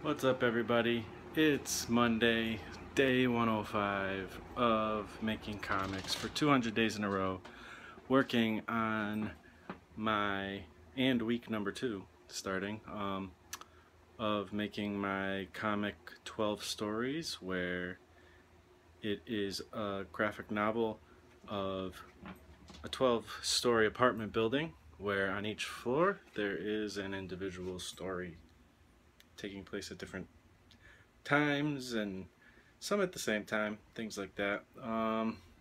What's up, everybody? It's Monday, day 105 of making comics for 200 days in a row, working on week number 2 starting of making my comic 12 stories, where it is a graphic novel of a 12-story apartment building where on each floor there is an individual story taking place at different times and some at the same time, things like that.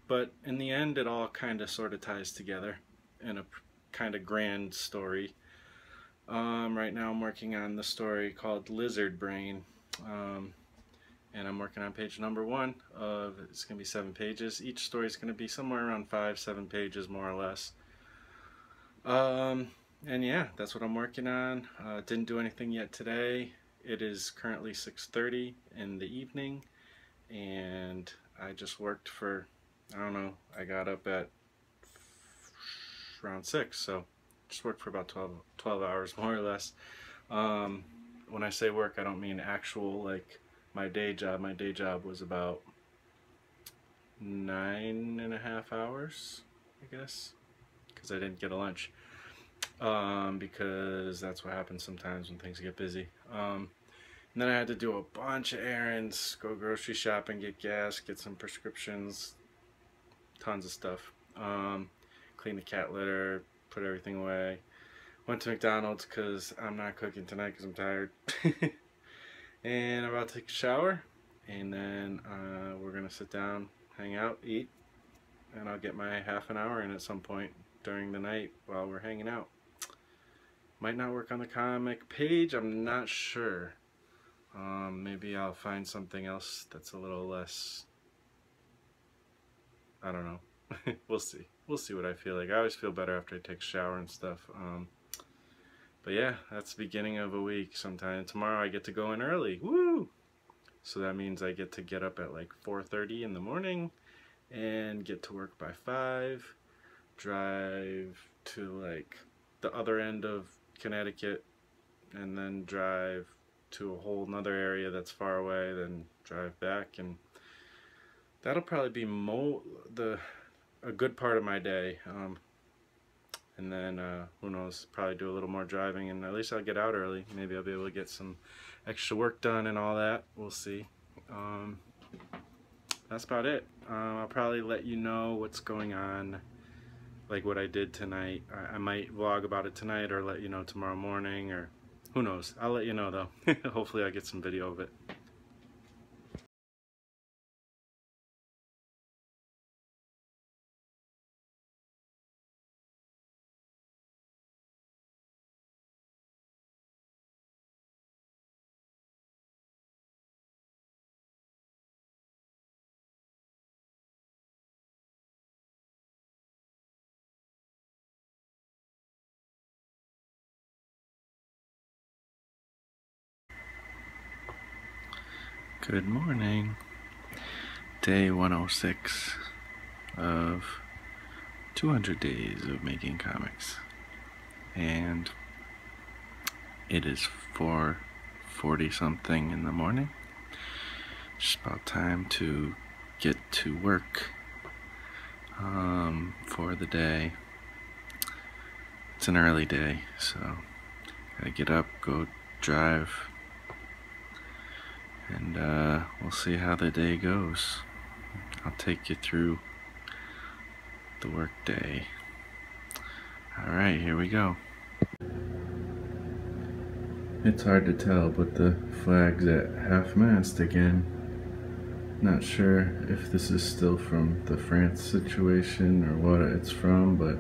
But in the end, it all kind of sort of ties together in a kind of grand story. Right now I'm working on the story called Lizard Brain, and I'm working on page number 1 of, it's going to be 7 pages. Each story is going to be somewhere around 5-7 pages, more or less. And yeah, that's what I'm working on. Didn't do anything yet today. It is currently 6:30 in the evening, and I just worked for, I don't know, I got up at around 6, so just worked for about 12 hours, more or less. When I say work, I don't mean actual, like my day job. My day job was about 9.5 hours, I guess, because I didn't get a lunch. Because that's what happens sometimes when things get busy. And then I had to do a bunch of errands, go grocery shopping, get gas, get some prescriptions, tons of stuff. Clean the cat litter, put everything away. Went to McDonald's because I'm not cooking tonight because I'm tired. And I'm about to take a shower, and then we're gonna sit down, hang out, eat, and I'll get my half an hour in at some point during the night while we're hanging out. Might not work on the comic page, I'm not sure. Maybe I'll find something else that's a little less, I don't know. We'll see. We'll see what I feel like. I always feel better after I take a shower and stuff. But yeah, that's the beginning of a week sometime. Tomorrow I get to go in early. Woo! So that means I get to get up at like 4:30 in the morning and get to work by 5. Drive to like the other end of Connecticut, and then drive to a whole nother area that's far away, then drive back, and that'll probably be a good part of my day. And then who knows, probably do a little more driving, and at least I'll get out early. Maybe I'll be able to get some extra work done and all that. We'll see. That's about it. I'll probably let you know what's going on, like what I did tonight. I might vlog about it tonight or let you know tomorrow morning, or who knows. I'll let you know though. Hopefully I get some video of it. Good morning. Day 106 of 200 days of making comics. And it is 4:40 something in the morning. Just about time to get to work for the day. It's an early day, so gotta get up, go drive, and we'll see how the day goes. I'll take you through the work day. Alright, here we go. It's hard to tell, but the flag's at half-mast again. Not sure if this is still from the France situation or what it's from, but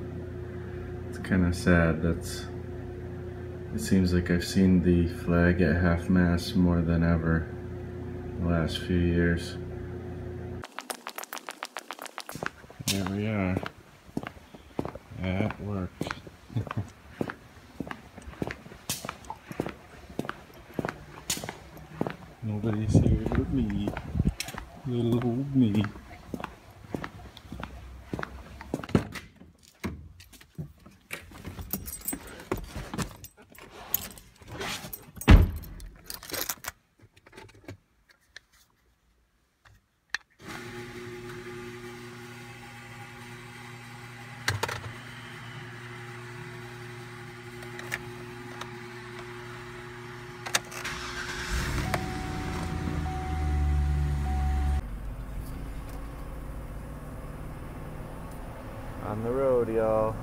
it's kind of sad. It seems like I've seen the flag at half-mast more than ever the last few years. Here we are at work. Nobody's here but me, little old me. On the road, y'all.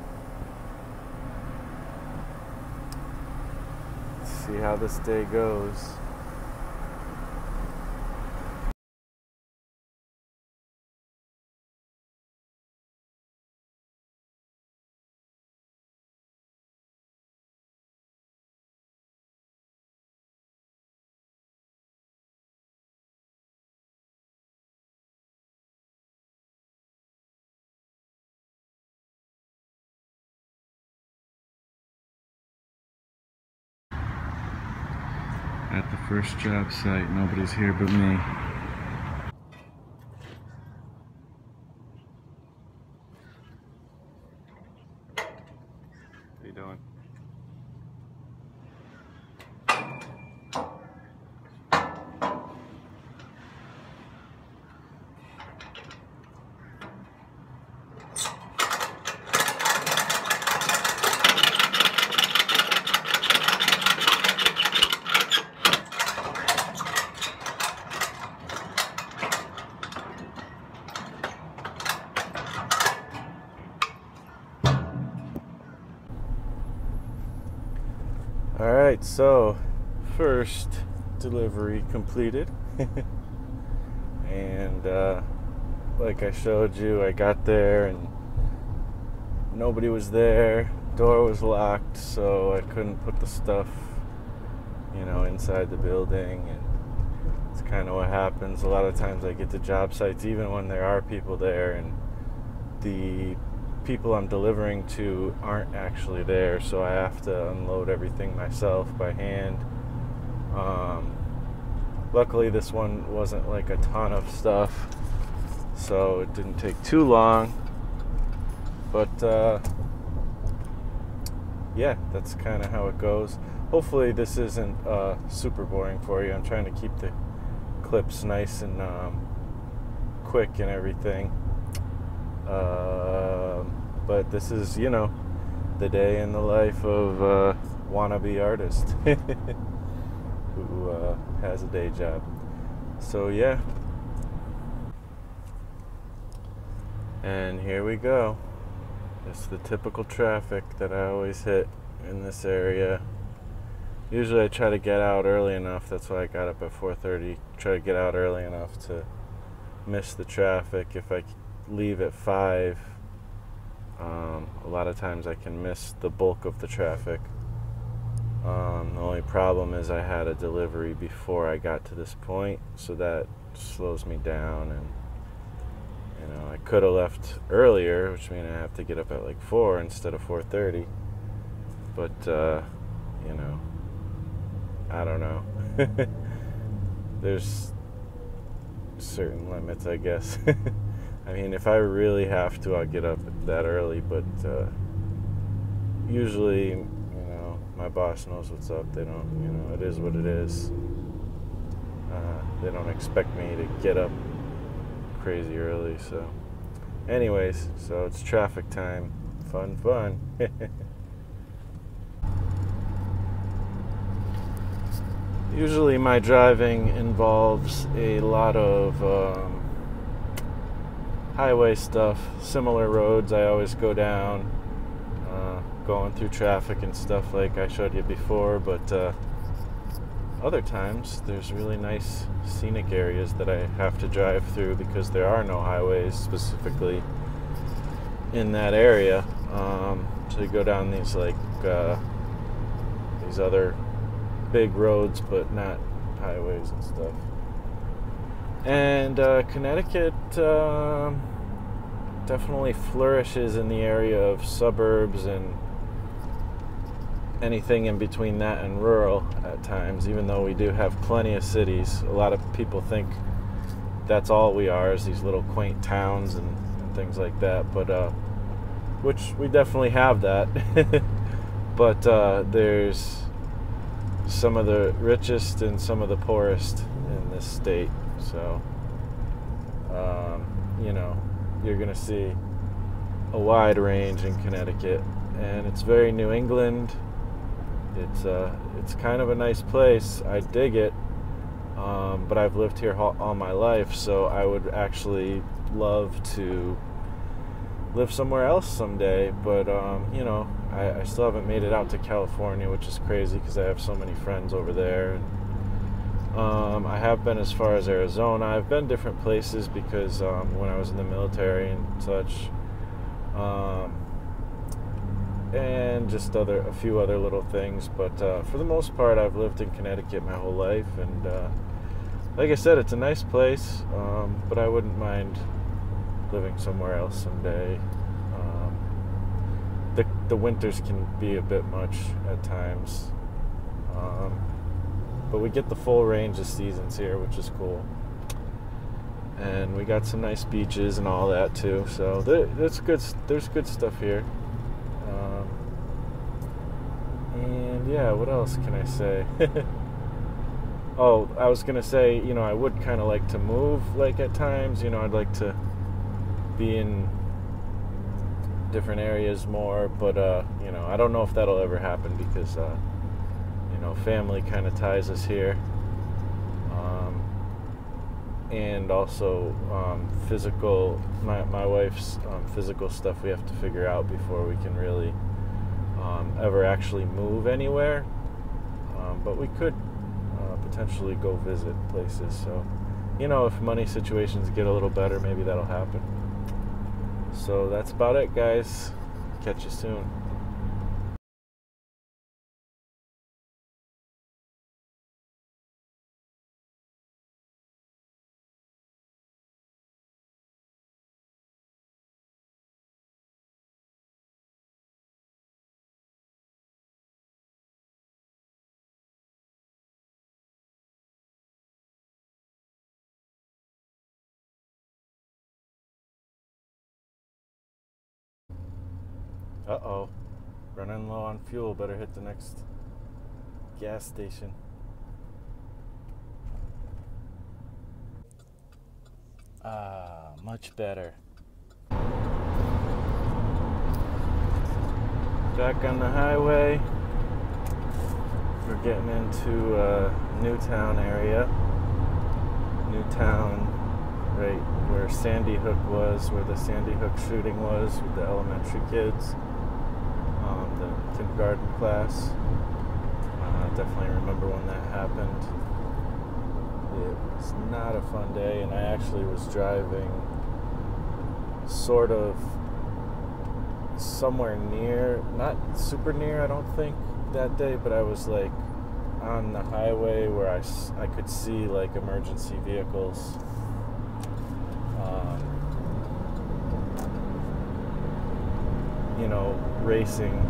Let's see how this day goes. At the first job site, nobody's here but me. How you doing? Alright, so first delivery completed. And like I showed you, I got there and nobody was there. Door was locked, so I couldn't put the stuff, inside the building. And it's kind of what happens. A lot of times I get to job sites even when there are people there and the people I'm delivering to aren't actually there, so I have to unload everything myself by hand. Luckily this one wasn't like a ton of stuff, so it didn't take too long, but yeah, that's kind of how it goes. Hopefully this isn't super boring for you. I'm trying to keep the clips nice and quick and everything. But this is, the day in the life of a wannabe artist who has a day job. So yeah. And here we go. It's the typical traffic that I always hit in this area. Usually I try to get out early enough. That's why I got up at 4:30. Try to get out early enough to miss the traffic. If I leave at 5, a lot of times I can miss the bulk of the traffic. The only problem is I had a delivery before I got to this point, so that slows me down. And I could have left earlier, which means I have to get up at like 4 instead of 4:30. But I don't know. There's certain limits, I guess. I mean, if I really have to, I'll get up that early, but usually, my boss knows what's up. They don't, it is what it is. They don't expect me to get up crazy early, so. Anyways, so it's traffic time. Fun. Usually my driving involves a lot of highway stuff, similar roads I always go down, going through traffic and stuff like I showed you before, but other times there's really nice scenic areas that I have to drive through because there are no highways specifically in that area. So you go down these these other big roads, but not highways and stuff. And Connecticut definitely flourishes in the area of suburbs and anything in between that and rural at times, even though we do have plenty of cities. A lot of people think that's all we are, is these little quaint towns and things like that, but which we definitely have that. But there's some of the richest and some of the poorest in this state. So, you're going to see a wide range in Connecticut, and it's very New England. It's kind of a nice place. I dig it, but I've lived here all my life, so I would actually love to live somewhere else someday, but you know, I still haven't made it out to California, which is crazy because I have so many friends over there. And I have been as far as Arizona. I've been different places because when I was in the military and such, and just a few other little things. But for the most part, I've lived in Connecticut my whole life, and like I said, it's a nice place, but I wouldn't mind living somewhere else someday. The winters can be a bit much at times, but we get the full range of seasons here, which is cool. And we got some nice beaches and all that too, so there's good stuff here. And yeah, what else can I say? Oh, I was gonna say, you know, I would kind of like to move, like at times. You know, I'd like to be in different areas more, but you know, I don't know if that'll ever happen because you know, family kind of ties us here, and also physical, my wife's physical stuff we have to figure out before we can really ever actually move anywhere, but we could potentially go visit places. So, you know, if money situations get a little better, maybe that'll happen. So that's about it, guys. Catch you soon. Uh-oh. Running low on fuel. Better hit the next gas station. Much better. Back on the highway. We're getting into Newtown area. Newtown, right where Sandy Hook was, where the Sandy Hook shooting was with the elementary kids. The kindergarten class. Definitely remember when that happened. It was not a fun day, and I actually was driving sort of somewhere near, not super near, I don't think, that day, but I was like on the highway where I could see like emergency vehicles. You know, racing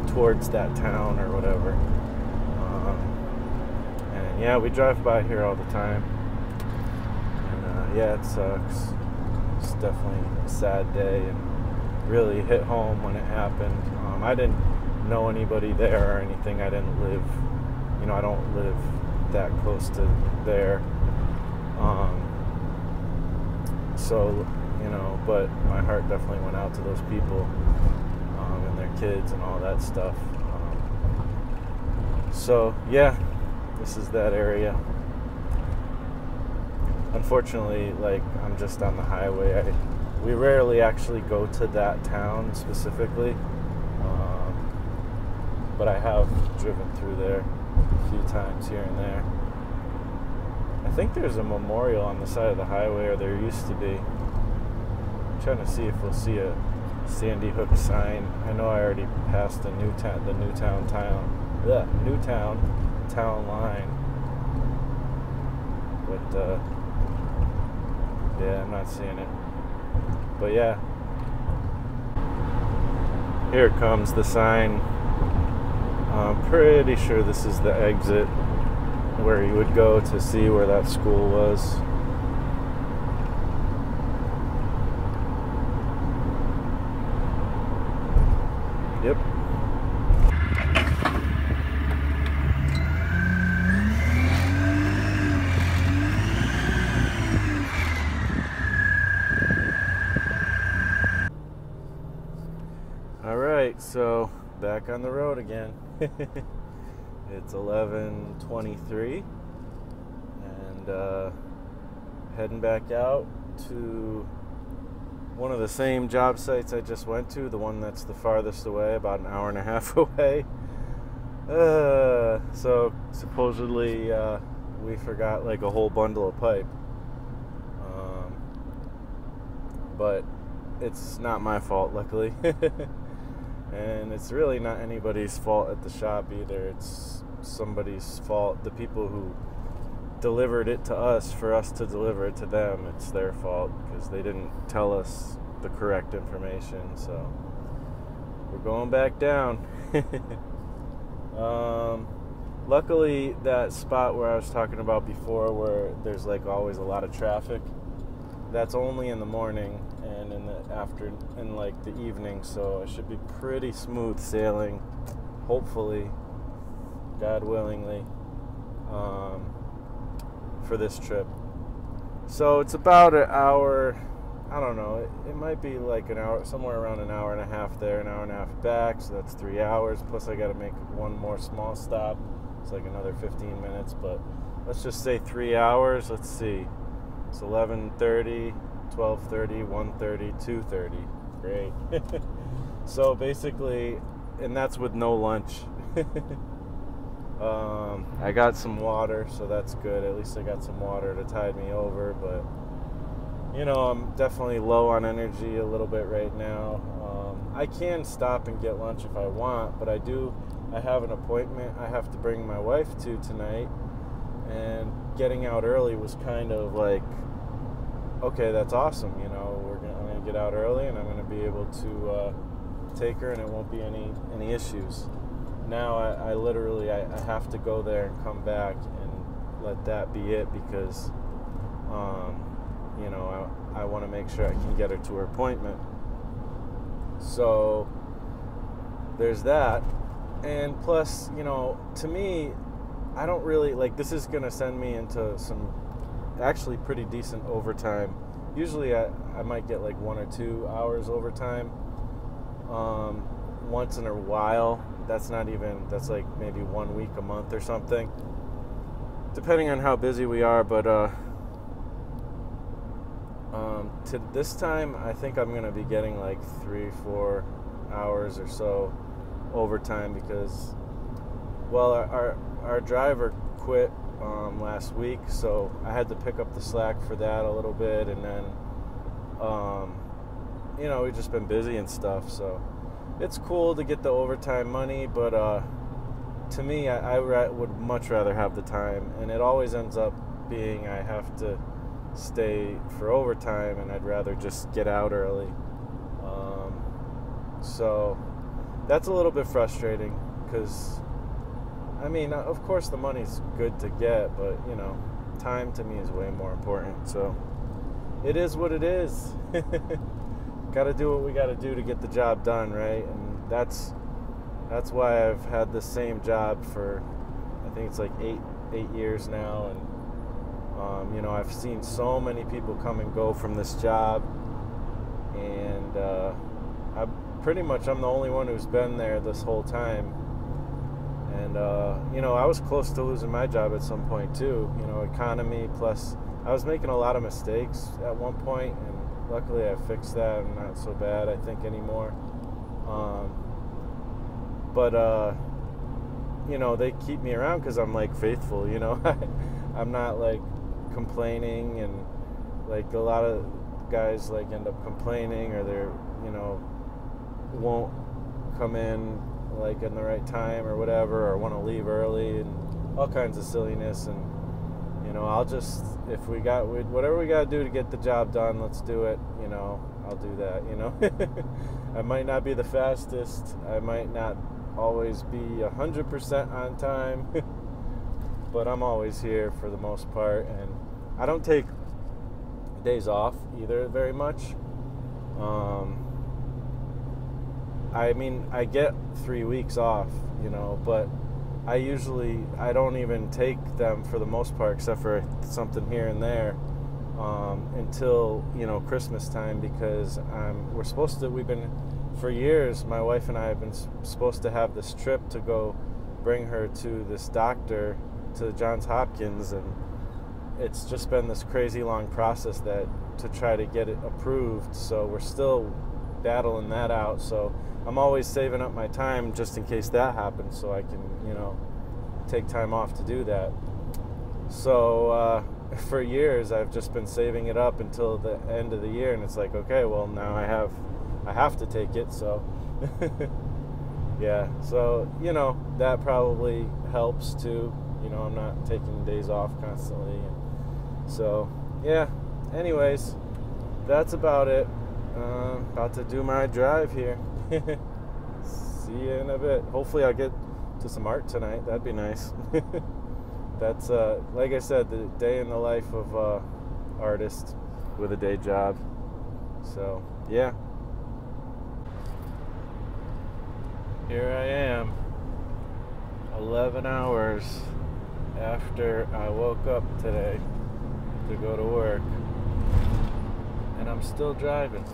towards that town or whatever. And yeah, we drive by here all the time. And yeah, it sucks. It's definitely a sad day, and really hit home when it happened. I didn't know anybody there or anything. I didn't live, you know, I don't live that close to there. So, you know, but my heart definitely went out to those people and their kids and all that stuff. So, yeah, this is that area. Unfortunately, like, I'm just on the highway. We rarely actually go to that town specifically, but I have driven through there a few times here and there. I think there's a memorial on the side of the highway, or there used to be. I'm trying to see if we'll see a Sandy Hook sign. I know I already passed the Newtown town line, but yeah, I'm not seeing it. But yeah, here comes the sign. I'm pretty sure this is the exit where you would go to see where that school was. Yep. All right, so back on the road again. It's 11:23, and heading back out to one of the same job sites I just went to, the one that's the farthest away, about an hour and a half away. So supposedly we forgot like a whole bundle of pipe. But it's not my fault, luckily. And it's really not anybody's fault at the shop either. It's somebody's fault. The people who delivered it to us for us to deliver it to them, it's their fault because they didn't tell us the correct information. So we're going back down. Luckily, that spot where I was talking about before, where there's like always a lot of traffic, that's only in the morning and in like the evening, so it should be pretty smooth sailing, hopefully, God willingly, for this trip. So it's about an hour, I don't know, it might be like an hour, somewhere around an hour and a half there, an hour and a half back, so that's 3 hours, plus I gotta make one more small stop. It's like another 15 minutes, but let's just say 3 hours. Let's see. It's 11:30, 12:30, 1:30, 2:30. Great. So basically, and that's with no lunch. I got some water, so that's good. At least I got some water to tide me over, but you know, I'm definitely low on energy a little bit right now. I can stop and get lunch if I want, but I have an appointment I have to bring my wife to tonight, and getting out early was kind of like, okay, that's awesome, you know, I'm going to get out early and I'm going to be able to take her and it won't be any issues. Now I literally have to go there and come back and let that be it because, you know, I want to make sure I can get her to her appointment. So there's that. And plus, you know, to me, I don't really, like, this is going to send me into some actually pretty decent overtime. Usually I might get like 1 or 2 hours overtime once in a while. That's like maybe 1 week a month or something, depending on how busy we are. But to this time, I think I'm going to be getting like 3-4 hours or so overtime because, well, our driver quit last week, so I had to pick up the slack for that a little bit, and then you know, we've just been busy and stuff, so it's cool to get the overtime money, but to me, I would much rather have the time, and it always ends up being I have to stay for overtime, and I'd rather just get out early. So that's a little bit frustrating because, I mean, of course the money's good to get, but, you know, time to me is way more important. So it is what it is. Got to do what we got to do to get the job done, right? And that's why I've had the same job for, I think it's like eight years now. And, you know, I've seen so many people come and go from this job. And I'm the only one who's been there this whole time. And, you know, I was close to losing my job at some point, too. You know, economy, plus I was making a lot of mistakes at one point, and luckily I fixed that. I'm not so bad, I think, anymore. But, you know, they keep me around because I'm, like, faithful, you know. I'm not, like, complaining, and, like, a lot of guys, like, end up complaining, or they're, you know, won't come in like in the right time or whatever, or want to leave early and all kinds of silliness. And, you know, I'll just, if whatever we got to do to get the job done, let's do it, you know, I'll do that, you know. I might not be the fastest, I might not always be 100% on time, but I'm always here for the most part. And I don't take days off either very much. I mean, I get 3 weeks off, you know, but I don't even take them for the most part, except for something here and there, until, you know, Christmas time, because we've been, for years, my wife and I have been supposed to have this trip to go bring her to this doctor, to Johns Hopkins, and it's just been this crazy long process that to try to get it approved. So we're still battling that out. So I'm always saving up my time just in case that happens, so I can, take time off to do that. So for years I've just been saving it up until the end of the year, and it's like, okay, well, now I have to take it. So yeah, so that probably helps too. I'm not taking days off constantly. So yeah, anyways, that's about it. About to do my drive here. See you in a bit. Hopefully I'll get to some art tonight. That'd be nice. That's like I said, the day in the life of artist with a day job. So yeah, here I am, 11 hours after I woke up today to go to work, and I'm still driving,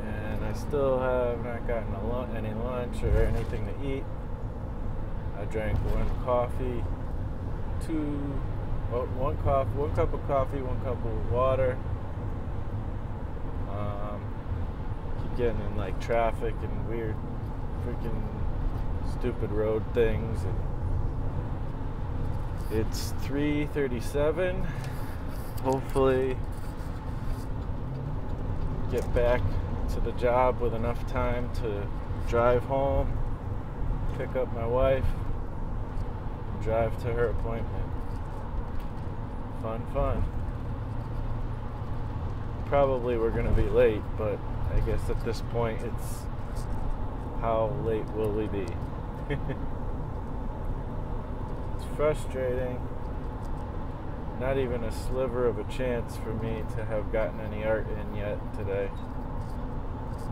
and I still have not gotten any lunch or anything to eat. I drank one cup of coffee, 1 cup of water. Keep getting in like traffic and weird freaking stupid road things, and it's 3:37. Hopefully get back to the job with enough time to drive home, pick up my wife, and drive to her appointment. Fun. Probably we're gonna be late, but I guess at this point it's how late will we be? It's frustrating. Not even a sliver of a chance for me to have gotten any art in yet today.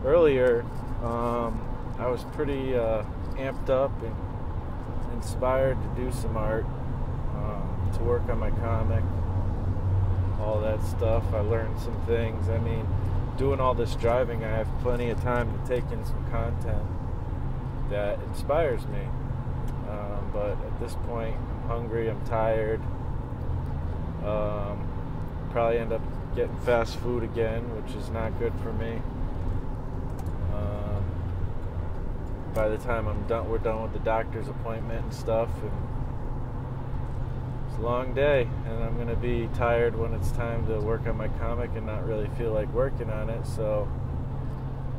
Earlier, I was pretty amped up and inspired to do some art, to work on my comic, all that stuff. I learned some things. I mean, doing all this driving, I have plenty of time to take in some content that inspires me. But at this point, I'm hungry, I'm tired. Probably end up getting fast food again, which is not good for me. By the time we're done with the doctor's appointment and stuff, and it's a long day, and I'm gonna be tired when it's time to work on my comic and not really feel like working on it. So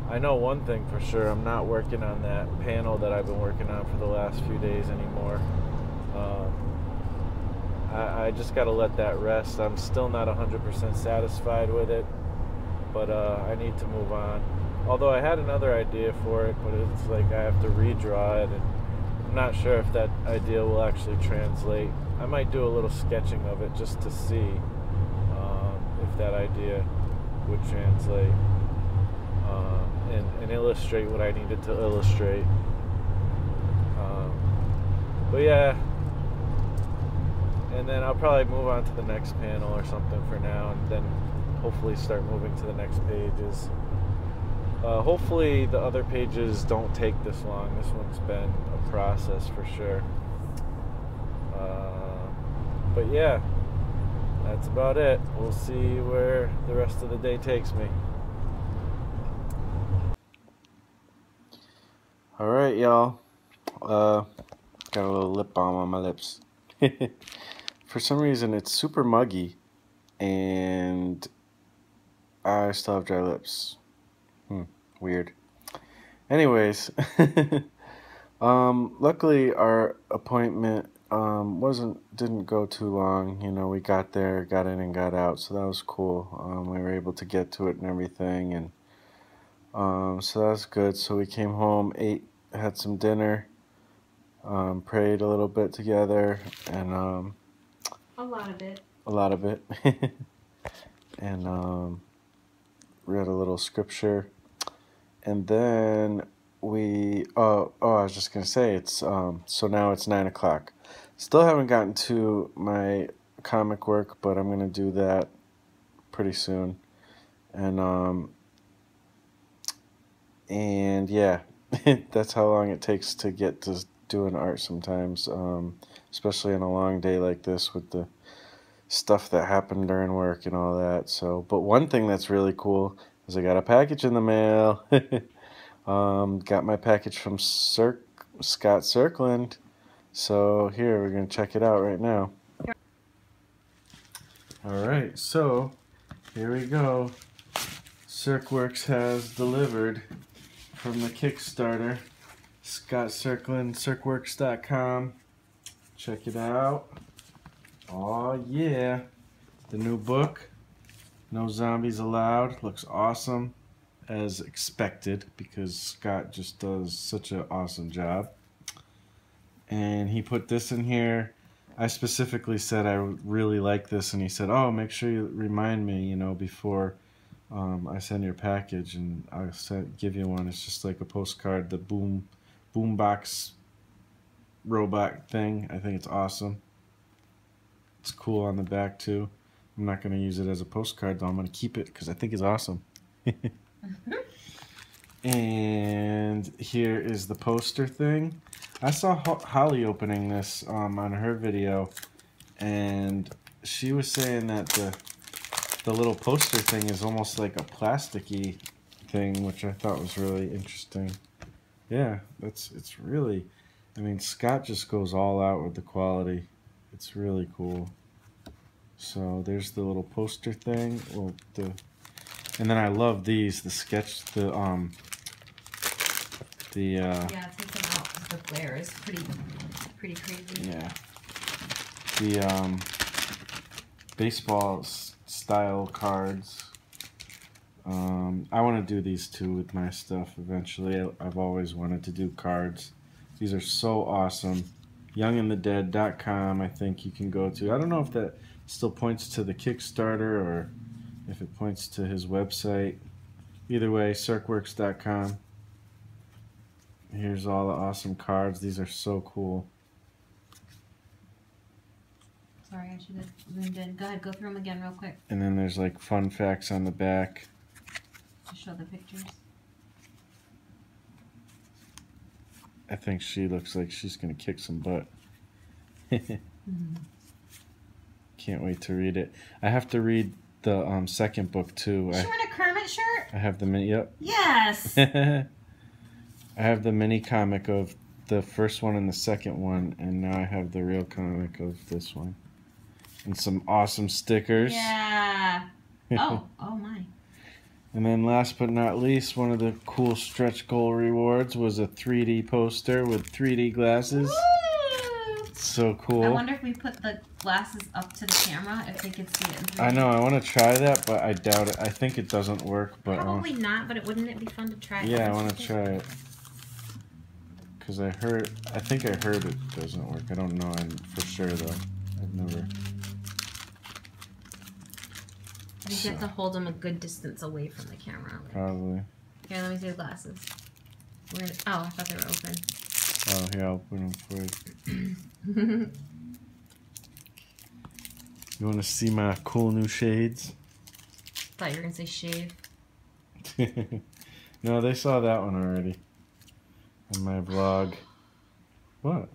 I know one thing for sure, I'm not working on that panel that I've been working on for the last few days anymore. I just gotta let that rest. I'm still not 100% satisfied with it, but I need to move on. Although I had another idea for it, but it's like I have to redraw it, and I'm not sure if that idea will actually translate. I might do a little sketching of it just to see if that idea would translate, and illustrate what I needed to illustrate. But yeah, and then I'll probably move on to the next panel or something for now, and then hopefully start moving to the next pages. Hopefully the other pages don't take this long. This one's been a process for sure. But yeah, that's about it. We'll see where the rest of the day takes me. Alright, y'all. Got a little lip balm on my lips. For some reason it's super muggy and I still have dry lips. Weird. Anyways, luckily our appointment didn't go too long. We got there, got in and got out, so that was cool. We were able to get to it and everything, and so that's good. So we came home, ate, had some dinner, prayed a little bit together, and a lot of it. And read a little scripture. And then I was just gonna say, it's so now it's 9 o'clock. Still haven't gotten to my comic work, but I'm gonna do that pretty soon. And yeah, that's how long it takes to get to doing art sometimes, especially on a long day like this with the stuff that happened during work and all that. So, but one thing that's really cool is I got a package in the mail. Got my package from Scott Cirkland. So here, we're going to check it out right now. Alright, so here we go. Cirkworks has delivered from the Kickstarter. Scott Cirkland, Cirkworks.com. Check it out. Oh yeah. The new book, No Zombies Allowed, looks awesome. As expected, because Scott just does such an awesome job. And he put this in here. I specifically said I really like this, and he said, oh, make sure you remind me, you know, before I send your package, and I'll give you one. It's just like a postcard, the boombox robot thing. I think it's awesome. It's cool on the back too. I'm not going to use it as a postcard though. I'm going to keep it because I think it's awesome. And here is the poster thing. I saw Holly opening this on her video, and she was saying that the little poster thing is almost like a plasticky thing, which I thought was really interesting. Yeah, it's really, I mean, Scott just goes all out with the quality. It's really cool. So there's the little poster thing. Well, and then I love these, the sketch, Yeah, take them out because the glare is pretty crazy. Yeah. The baseball style cards. I want to do these too with my stuff eventually. I've always wanted to do cards. These are so awesome. YoungandtheDead.com, I think you can go to. I don't know if that still points to the Kickstarter or if it points to his website. Either way, Cirkworks.com. Here's all the awesome cards. These are so cool. Sorry, I should have zoomed in. Go ahead, go through them again real quick. And then there's like fun facts on the back. To show the pictures. I think she looks like she's going to kick some butt. Can't wait to read it. I have to read the second book too. Is she wearing a Kermit shirt? I have the mini. Yep. Yes. I have the mini comic of the first one and the second one, and now I have the real comic of this one, and some awesome stickers. Yeah. Oh my. And then last but not least, one of the cool stretch goal rewards was a 3D poster with 3D glasses. Woo! So cool. I wonder if we put the glasses up to the camera, if they could see it in 3D. I know, I want to try that, but I doubt it. I think it doesn't work. But probably not, but wouldn't it be fun to try? Yeah, I want to try it. Because I think I heard it doesn't work. I don't know for sure though. I've never. You have to hold them a good distance away from the camera. Probably. Here, let me see the glasses. Oh, I thought they were open. Oh, here, I'll open them for you. You want to see my cool new shades? Thought you were going to say shave. No, they saw that one already. In my vlog. What?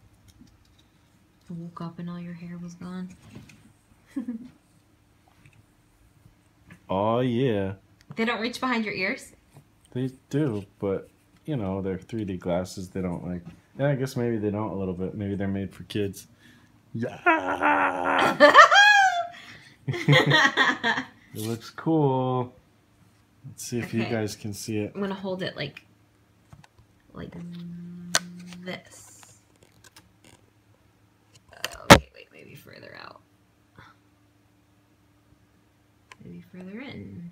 You woke up and all your hair was gone. Oh, yeah. They don't reach behind your ears? They do, but, you know, they're 3D glasses. They don't like... Yeah, I guess maybe they don't a little bit. Maybe they're made for kids. Yeah. It looks cool. Let's see if you guys can see it. I'm going to hold it like this. Okay, wait, maybe further out. Maybe further in.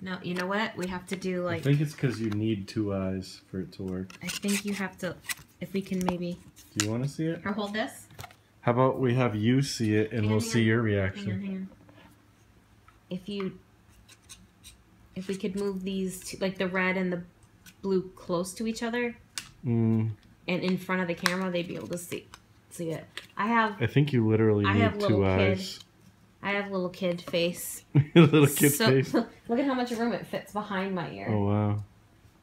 No, you know what? We have to do like... I think it's because you need two eyes for it to work. I think you have to... If we can maybe... Do you want to see it? Or hold this? How about we have you see it and we'll see your reaction. Hang on. If we could move these, like the red and the blue close to each other, and in front of the camera, they'd be able to see it. I think you literally need two eyes. I have little kid face. Little kid face. Look at how much room it fits behind my ear. Oh, wow.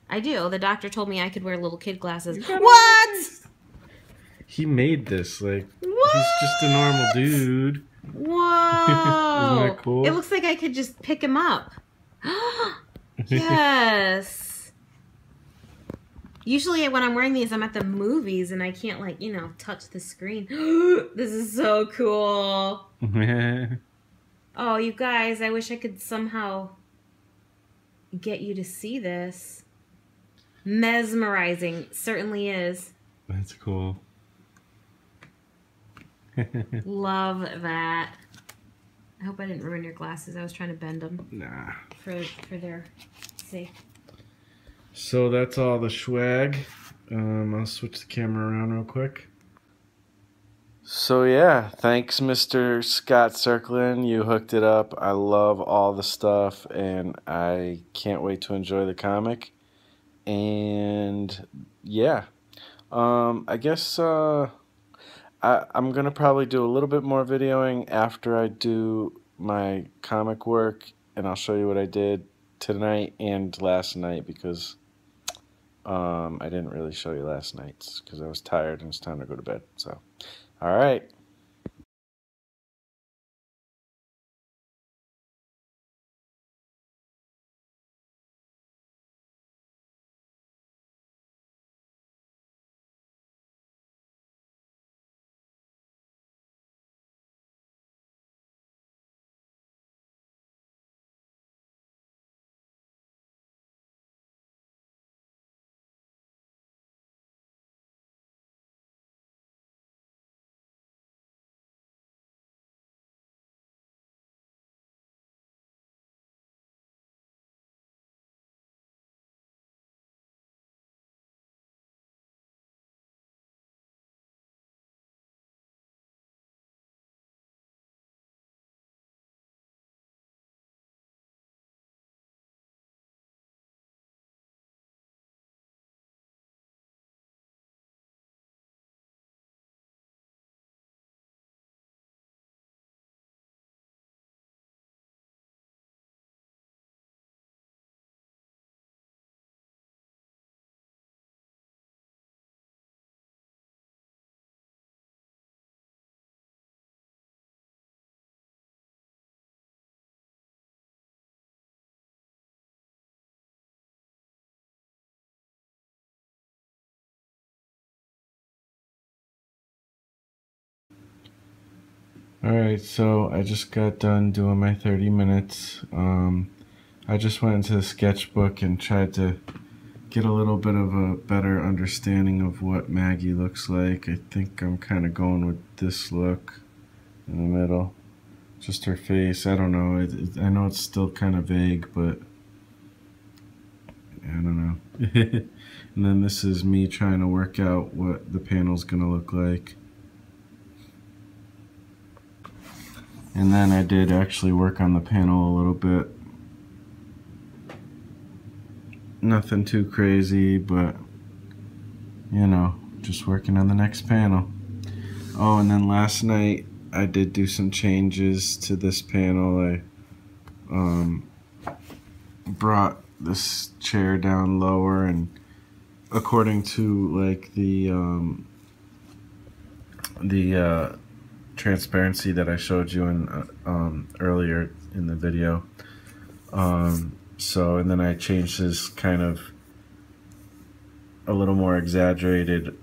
I do. The doctor told me I could wear little kid glasses. What? He made this. Like, what? He's just a normal dude. Whoa! Isn't that cool? It looks like I could just pick him up. Yes. Usually when I'm wearing these, I'm at the movies and I can't, like, you know, touch the screen. This is so cool. Oh, you guys, I wish I could somehow get you to see this. Mesmerizing. It certainly is. That's cool. Love that. I hope I didn't ruin your glasses. I was trying to bend them. Nah. For their sake. So that's all the swag. I'll switch the camera around real quick. So yeah, thanks Mr. Scott Circlin. You hooked it up. I love all the stuff and I can't wait to enjoy the comic. And yeah, I guess I'm gonna probably do a little bit more videoing after I do my comic work, and I'll show you what I did tonight and last night because I didn't really show you last night's because I was tired and it's time to go to bed. So, all right. Alright, so I just got done doing my 30 minutes. I just went into the sketchbook and tried to get a little bit of a better understanding of what Maggie looks like. I think I'm kind of going with this look in the middle. Just her face. I don't know. I know it's still kind of vague, but I don't know. And then this is me trying to work out what the panel's going to look like. And then I did actually work on the panel a little bit. Nothing too crazy, but you know, just working on the next panel. Oh, and then last night I did do some changes to this panel. I brought this chair down lower, and according to like the transparency that I showed you in earlier in the video. So, and then I changed this kind of a little more exaggerated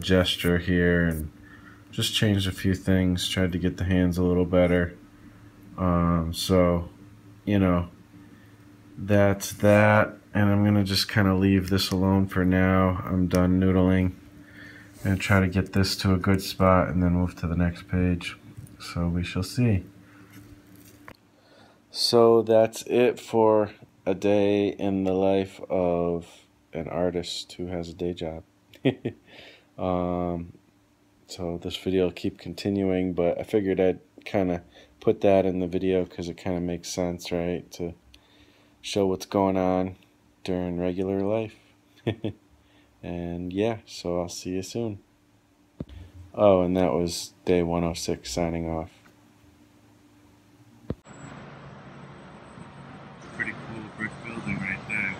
gesture here, and just changed a few things, tried to get the hands a little better. So, you know, that's that, and I'm gonna just kind of leave this alone for now. I'm done noodling. I'm going to try to get this to a good spot and then move to the next page. So we shall see. So that's it for a day in the life of an artist who has a day job. So this video will keep continuing, but I figured I'd kind of put that in the video because it kind of makes sense, right? To show what's going on during regular life. And yeah, so I'll see you soon. Oh, and that was day 106 signing off. Pretty cool brick building right there.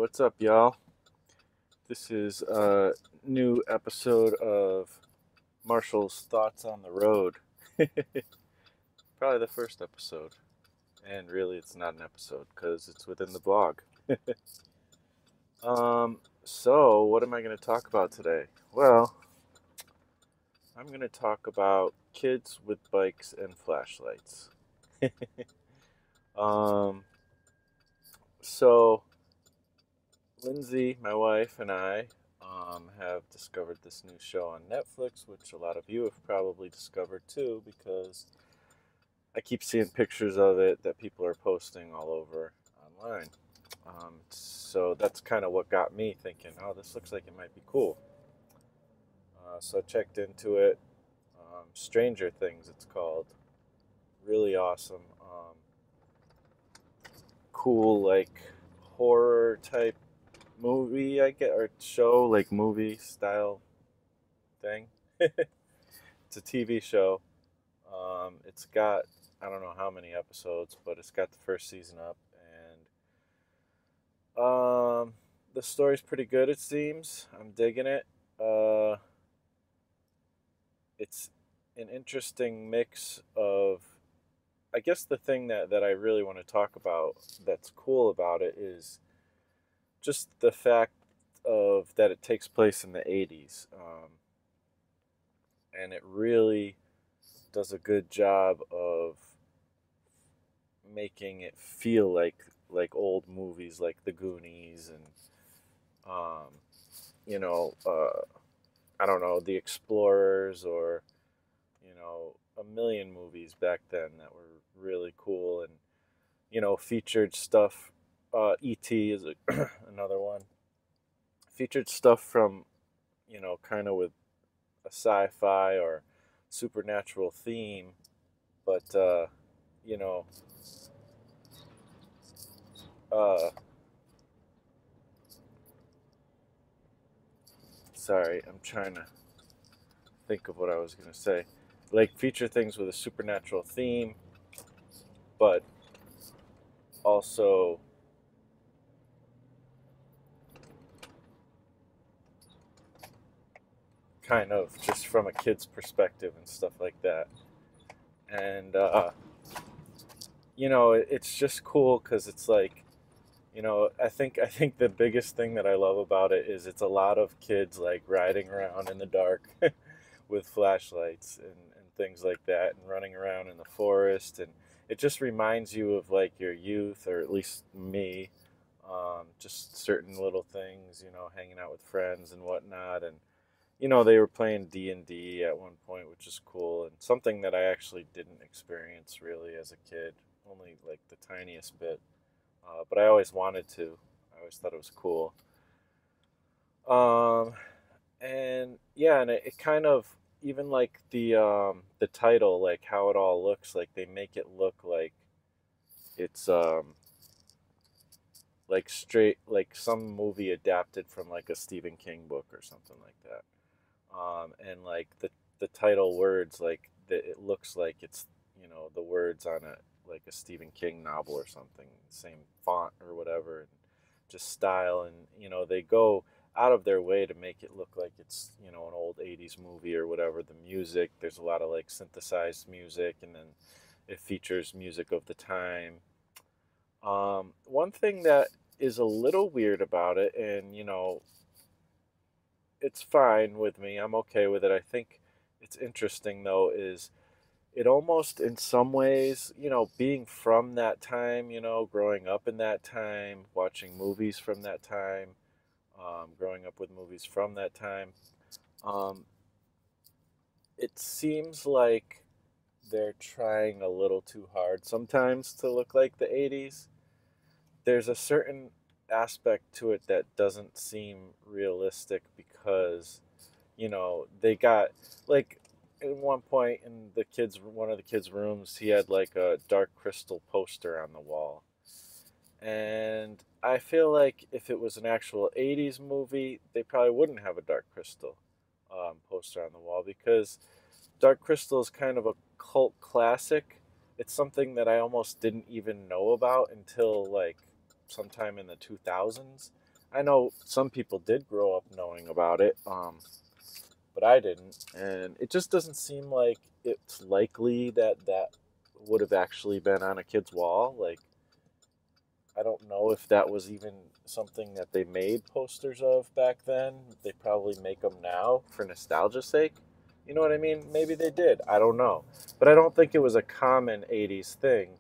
what's up, y'all? This is a new episode of Marshall's Thoughts on the Road. Probably the first episode. And really, it's not an episode because it's within the blog. So, what am I going to talk about today? Well, I'm going to talk about kids with bikes and flashlights. um, so, Lindsay, my wife, and I have discovered this new show on Netflix, which a lot of you have probably discovered too, because I keep seeing pictures of it that people are posting all over online. So that's kind of what got me thinking, oh, this looks like it might be cool. So I checked into it. Stranger Things, it's called. Really awesome. Cool, like horror type movie, I get, or show, like movie style thing. It's a TV show. It's got, I don't know how many episodes, but it's got the first season up, and the story's pretty good. It seems I'm digging it. It's an interesting mix of, I guess the thing that I really want to talk about that's cool about it is just the fact of that it takes place in the 80s. And it really does a good job of making it feel like old movies like The Goonies and um, I don't know, The Explorers, or a million movies back then that were really cool, and featured stuff. E.T. is another one. Featured stuff from kind of with a sci-fi or supernatural theme, but you know, uh, sorry, I'm trying to think of what I was gonna say. Like feature things with a supernatural theme, but also kind of just from a kid's perspective and stuff like that. And it's just cool because it's like, I think the biggest thing that I love about it is it's a lot of kids like riding around in the dark with flashlights and things like that, and running around in the forest, and it just reminds you of like your youth, or at least me. Just certain little things, hanging out with friends and whatnot, and they were playing D&D at one point, which is cool, and something that I actually didn't experience really as a kid, only like the tiniest bit. But I always wanted to. I always thought it was cool. Um, and yeah, and it kind of, even like the title, like how it all looks, like they make it look like it's like straight, like some movie adapted from like a Stephen King book or something like that. And like the title words, like it looks like it's the words on a like a Stephen King novel or something, same font or whatever, and just style, and they go out of their way to make it look like it's an old 80s movie or whatever. The music, there's a lot of like synthesized music, and then it features music of the time. One thing that is a little weird about it, and it's fine with me. I'm okay with it. I think it's interesting though is it almost in some ways, being from that time, growing up in that time, watching movies from that time, growing up with movies from that time, um, it seems like they're trying a little too hard sometimes to look like the 80s. There's a certain aspect to it that doesn't seem realistic because they got like at one point in one of the kids' rooms, he had like a Dark Crystal poster on the wall, and I feel like if it was an actual 80s movie, they probably wouldn't have a Dark Crystal poster on the wall, because Dark Crystal is kind of a cult classic. It's something that I almost didn't even know about until like sometime in the 2000s. I know some people did grow up knowing about it, but I didn't, and it just doesn't seem like it's likely that that would have actually been on a kid's wall. Like, I don't know if that was even something that they made posters of back then. They probably make them now for nostalgia's sake. You know what I mean? Maybe they did. I don't know. But I don't think it was a common 80s thing.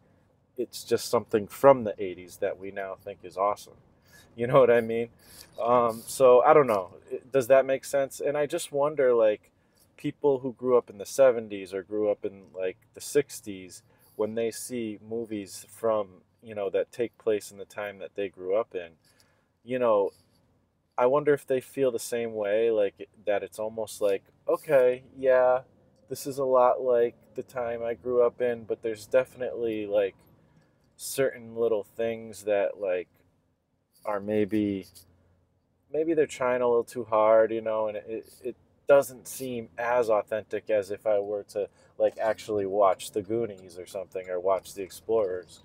It's just something from the 80s that we now think is awesome. You know what I mean? So I don't know. Does that make sense? And I just wonder, like, people who grew up in the 70s or grew up in like the 60s, when they see movies from, that take place in the time that they grew up in, you know, I wonder if they feel the same way, like that it's almost like, okay, yeah, this is a lot like the time I grew up in, but there's definitely like certain little things that like are maybe they're trying a little too hard, and it doesn't seem as authentic as if I were to like actually watch The Goonies or something, or watch The Explorers,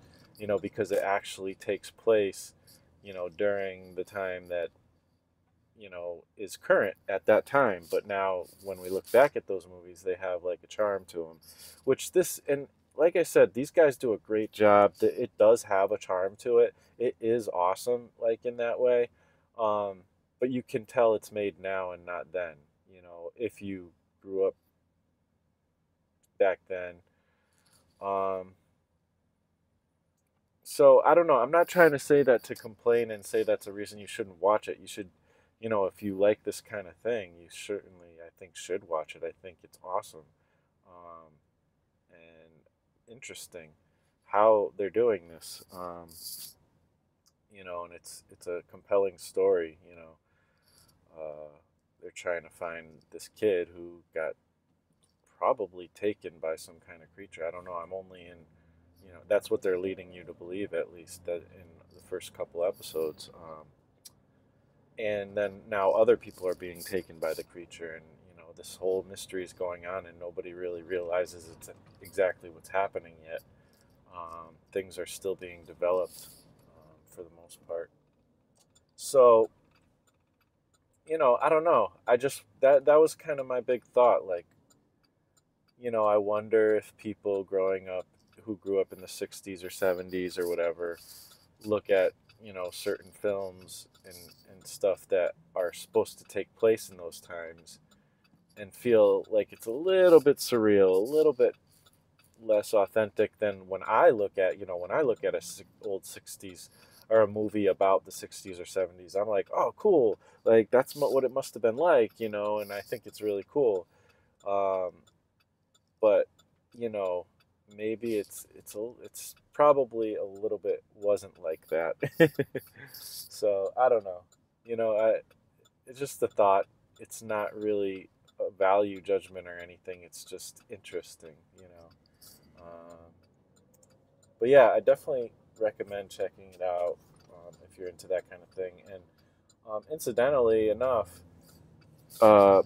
because it actually takes place, during the time that, is current at that time. But now when we look back at those movies, they have like a charm to them, which this, and like I said, these guys do a great job. It does have a charm to it. It is awesome, like in that way. Um, but you can tell it's made now and not then, if you grew up back then. Um, so I don't know. I'm not trying to say that to complain and say that's a reason you shouldn't watch it. You should, if you like this kind of thing, you certainly, I think, should watch it. I think it's awesome, and interesting how they're doing this. And it's a compelling story. They're trying to find this kid who got probably taken by some kind of creature. I don't know. I'm only in, that's what they're leading you to believe, at least that in the first couple episodes. And then now other people are being taken by the creature, and this whole mystery is going on, and nobody really realizes it's exactly what's happening yet. Things are still being developed, for the most part. So, I don't know. I just that was kind of my big thought. Like, I wonder if people growing up who grew up in the 60s or 70s or whatever look at, certain films and stuff that are supposed to take place in those times and feel like it's a little bit surreal, a little bit less authentic than when I look at a old 60s or a movie about the 60s or 70s. I'm like, oh, cool. Like, that's what it must have been like, and I think it's really cool. Um, but maybe it's probably a little bit wasn't like that. So I don't know. It's just a thought. It's not really a value judgment or anything. It's just interesting. Um, but yeah, I definitely recommend checking it out, if you're into that kind of thing. And incidentally enough, uh,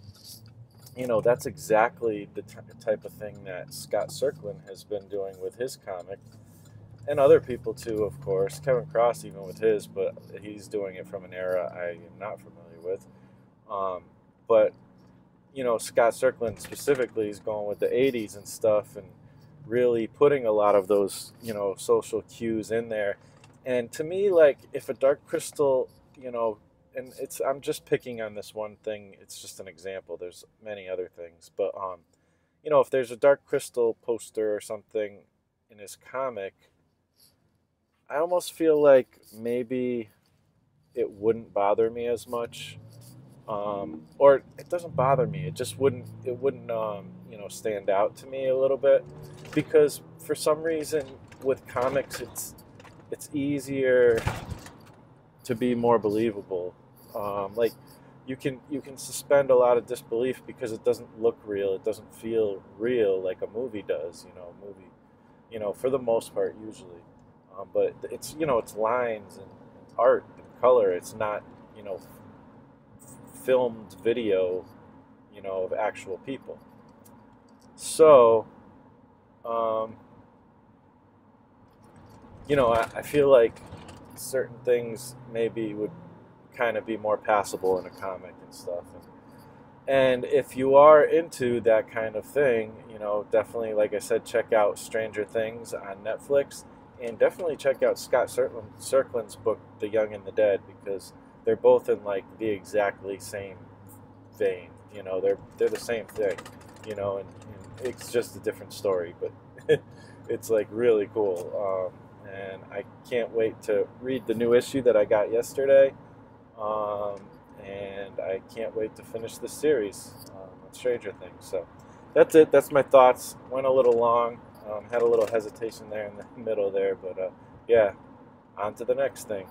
that's exactly the type of thing that Scott Serklin has been doing with his comic, and other people too, of course. Kevin Cross even with his, but he's doing it from an era I am not familiar with. But Scott Serklin specifically is going with the '80s and stuff, and really putting a lot of those social cues in there. And to me, like, if a Dark Crystal, and I'm just picking on this one thing. It's just an example. There's many other things, but if there's a Dark Crystal poster or something in his comic, I almost feel like maybe it wouldn't bother me as much, or it doesn't bother me. It just wouldn't. It wouldn't, stand out to me a little bit, because for some reason with comics, it's easier to be more believable. Like, you can suspend a lot of disbelief because it doesn't look real. It doesn't feel real like a movie does. Movie, for the most part usually. But it's lines and art and color. It's not filmed video, of actual people. So, um, I feel like certain things maybe would kind of be more passable in a comic and stuff. And if you are into that kind of thing, you know, definitely, like I said, check out Stranger Things on Netflix, and definitely check out Scott Serklin's book, The Young and the Dead, because they're both in like the exactly same vein. You know, they're the same thing. You know, and it's just a different story, but it's like really cool. And I can't wait to read the new issue that I got yesterday. And I can't wait to finish this series on Stranger Things. So that's it. That's my thoughts. Went a little long. Had a little hesitation there in the middle there, but yeah, on to the next thing.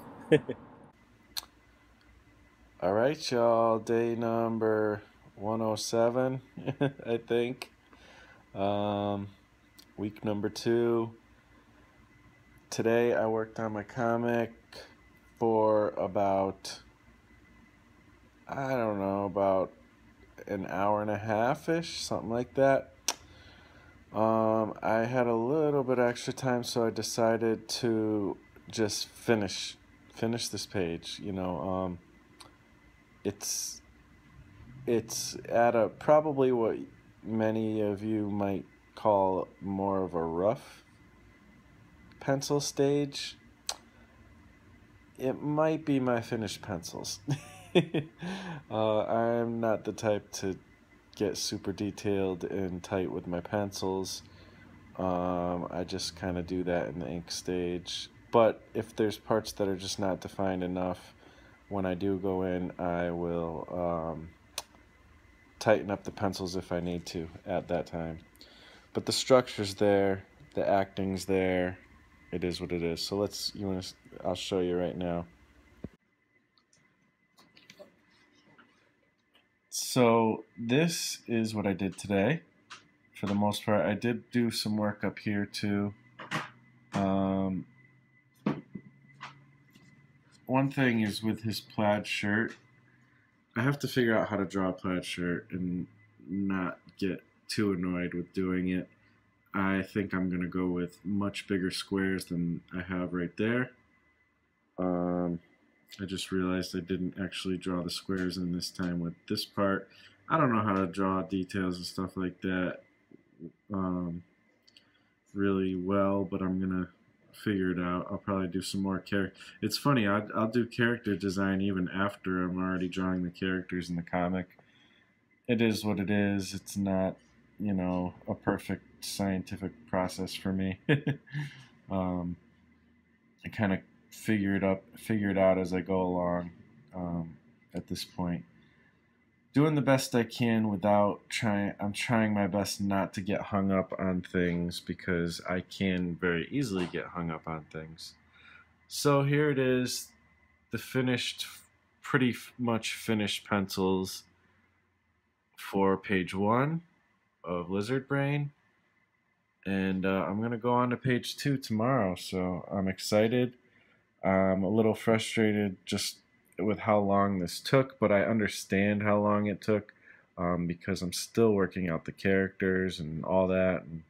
All right, y'all. Day number 107, I think. Week number 2. Today I worked on my comic for about, I don't know, about an hour and a half-ish, something like that. I had a little bit extra time, so I decided to just finish this page. You know, it's at a probably what many of you might call more of a rough pencil stage. It might be my finished pencils. I'm not the type to get super detailed and tight with my pencils. I just kind of do that in the ink stage. But if there's parts that are just not defined enough, when I do go in, I will tighten up the pencils if I need to at that time. But the structure's there, the acting's there. It is what it is. So I'll show you right now. So this is what I did today. For the most part, I did do some work up here too. One thing is with his plaid shirt, I have to figure out how to draw a plaid shirt and not get too annoyed with doing it. I think I'm going to go with much bigger squares than I have right there. I just realized I didn't actually draw the squares in this time with this part. I don't know how to draw details and stuff like that really well, but I'm going to figure it out. I'll probably do some more character. It's funny, I'll do character design even after I'm already drawing the characters in the comic. It is what it is. It's not, you know, a perfect scientific process for me. I kind of figure it out as I go along at this point. Doing the best I can without I'm trying my best not to get hung up on things, because I can very easily get hung up on things. So here it is, the pretty much finished pencils for page 1 of Lizard Brain. And I'm going to go on to page 2 tomorrow, so I'm excited. I'm a little frustrated just with how long this took, but I understand how long it took because I'm still working out the characters and all that, and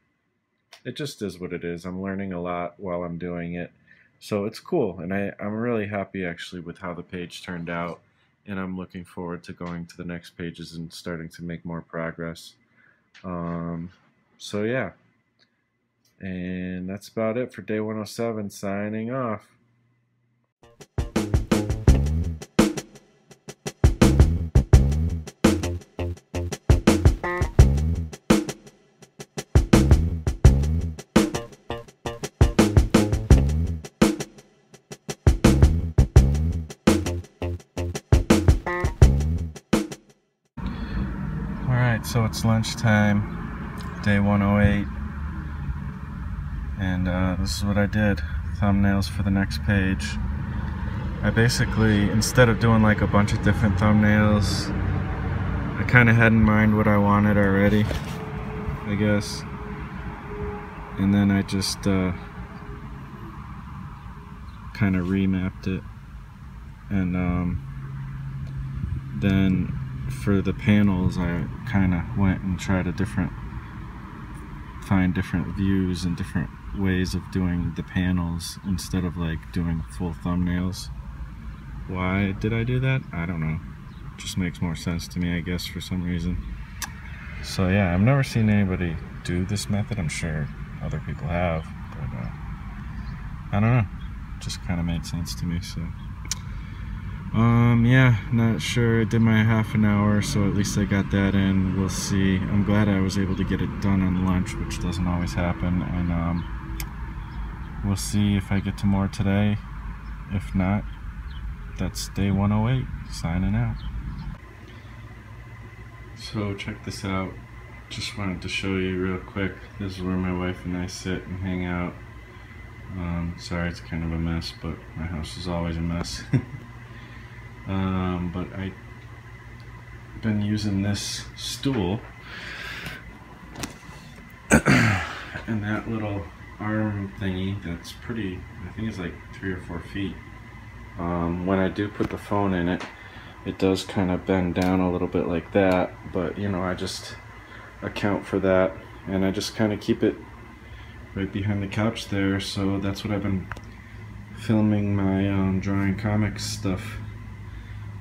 it just is what it is. I'm learning a lot while I'm doing it, so it's cool, and I'm really happy actually with how the page turned out, and I'm looking forward to going to the next pages and starting to make more progress. So yeah, and that's about it for day 107, signing off. Alright, so it's lunchtime, day 108, and this is what I did. Thumbnails for the next page. I basically, instead of doing like a bunch of different thumbnails, I kind of had in mind what I wanted already, I guess, and then I just kind of remapped it, and then for the panels I kind of went and tried find different views and different ways of doing the panels instead of like doing full thumbnails. Why did I do that? I don't know. It just makes more sense to me, I guess, for some reason. So yeah, I've never seen anybody do this method. I'm sure other people have, but I don't know. It just kind of made sense to me, so. Yeah, not sure. I did my half an hour, so at least I got that in. We'll see. I'm glad I was able to get it done on lunch, which doesn't always happen, and we'll see if I get to more today. If not, that's day 108, signing out. So check this out. Just wanted to show you real quick. This is where my wife and I sit and hang out. Sorry, it's kind of a mess, but my house is always a mess. But I've been using this stool and that little arm thingy that's pretty, I think it's like 3 or 4 feet. When I do put the phone in it, it does kind of bend down a little bit like that, but you know, I just account for that, and I just kind of keep it right behind the couch there. So that's what I've been filming my drawing comics stuff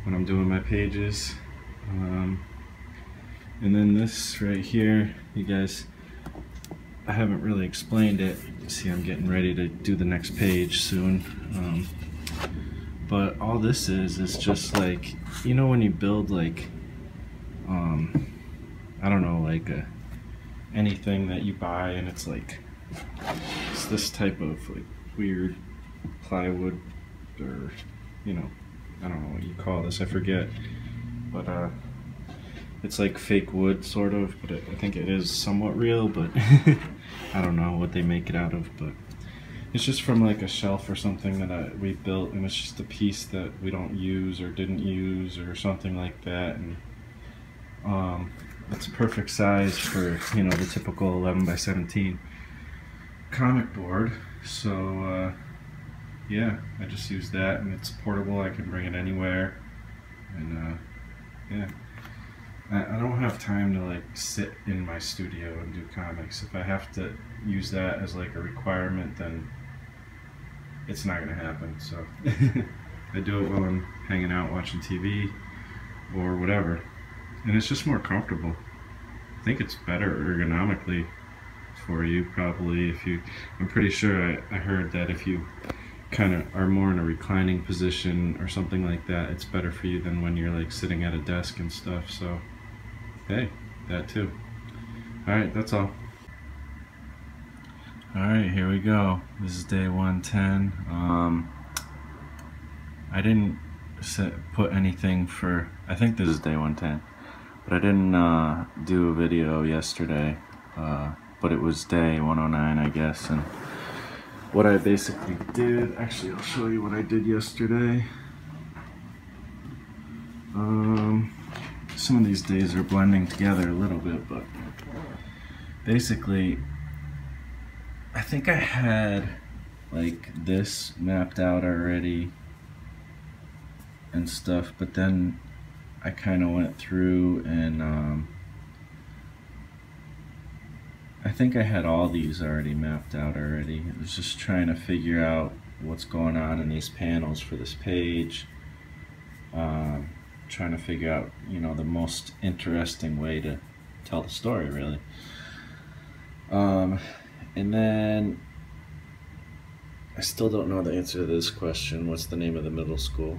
when I'm doing my pages. And then this right here, you guys, I haven't really explained it. You see, I'm getting ready to do the next page soon. But all this is just like, you know, when you build like, I don't know, like anything that you buy, and it's like, it's this type of like weird plywood, or, you know, I don't know what you call this, I forget, but it's like fake wood sort of, but I think it is somewhat real, but I don't know what they make it out of, but it's just from like a shelf or something that we built, and it's just a piece that we don't use or didn't use or something like that, and it's a perfect size for, you know, the typical 11 by 17 comic board. So yeah, I just use that, and it's portable. I can bring it anywhere, and yeah, I don't have time to like sit in my studio and do comics. If I have to use that as like a requirement, then it's not gonna happen. So I do it while I'm hanging out watching TV or whatever, and it's just more comfortable. I think it's better ergonomically for you, probably. If you, I'm pretty sure I heard that if you kind of are more in a reclining position or something like that, it's better for you than when you're like sitting at a desk and stuff. So hey, that too. Alright, that's all. Alright, here we go. This is day 110. I didn't put anything for, I think this is day 110, but I didn't do a video yesterday, but it was day 109, I guess. And what I basically did, actually I'll show you what I did yesterday. Some of these days are blending together a little bit, but basically I think I had like this mapped out already and stuff, but then I kind of went through and I think I had all these already mapped out already. I was just trying to figure out what's going on in these panels for this page, trying to figure out, you know, the most interesting way to tell the story, really. And then I still don't know the answer to this question. What's the name of the middle school?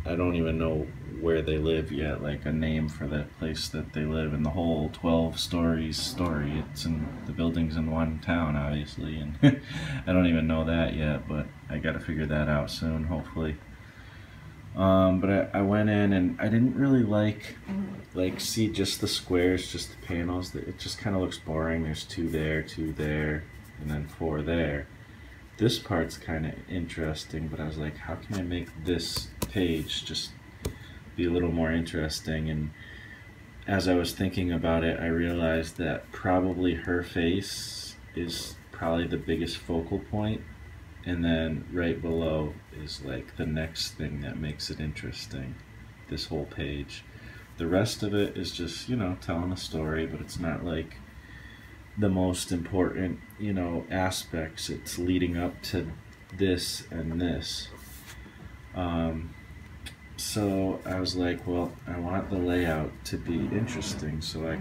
I don't even know where they live yet, like a name for that place that they live in. The whole 12 stories story, it's in, the building's in one town, obviously, and I don't even know that yet, but I gotta figure that out soon, hopefully. But I went in and I didn't really like see just the squares, just the panels. It just kind of looks boring. There's 2 there, and then 4 there. This part's kind of interesting, but I was like, how can I make this page just be a little more interesting? And as I was thinking about it, I realized that probably her face is probably the biggest focal point, and then right below is like the next thing that makes it interesting, this whole page. The rest of it is just, you know, telling a story, but it's not like the most important, you know, aspects. It's leading up to this and this. So I was like, well, I want the layout to be interesting, so I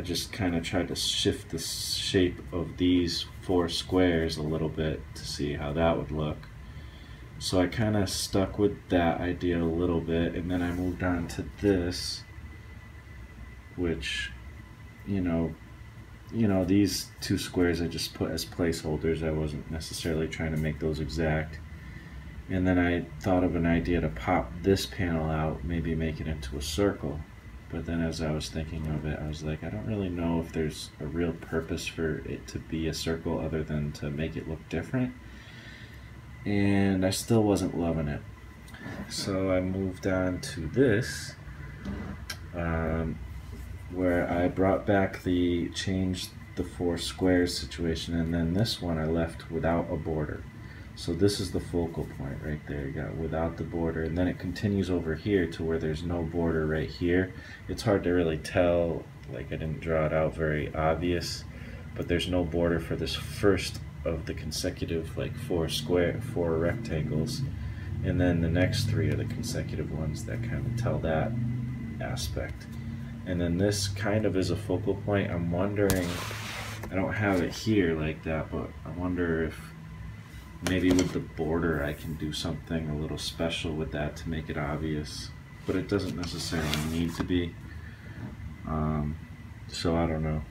just kind of tried to shift the shape of these 4 squares a little bit to see how that would look. So I kind of stuck with that idea a little bit, and then I moved on to this, which, you know, these 2 squares I just put as placeholders. I wasn't necessarily trying to make those exact. And then I thought of an idea to pop this panel out, maybe make it into a circle. But then as I was thinking of it, I was like, I don't really know if there's a real purpose for it to be a circle other than to make it look different. And I still wasn't loving it. So I moved on to this, where I brought back changed the 4 squares situation, and then this one I left without a border. So this is the focal point right there. You got without the border, and then it continues over here to where there's no border right here. It's hard to really tell, like I didn't draw it out very obvious, but there's no border for this first of the consecutive like 4 rectangles, and then the next 3 are the consecutive ones that kind of tell that aspect. And then this kind of is a focal point. I'm wondering, I don't have it here like that, but I wonder if maybe with the border I can do something a little special with that to make it obvious, but it doesn't necessarily need to be. So I don't know.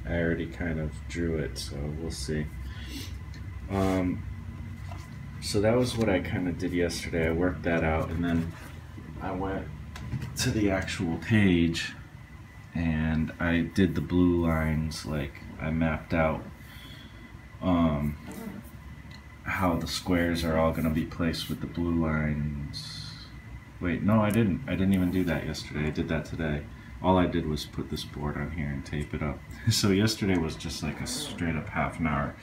I already kind of drew it, so we'll see. So that was what I kind of did yesterday. I worked that out, and then I went to the actual page and I did the blue lines. Like I mapped out how the squares are all going to be placed with the blue lines. Wait, no, I didn't even do that yesterday. I did that today. All I did was put this board on here and tape it up. So yesterday was just like a straight up half an hour.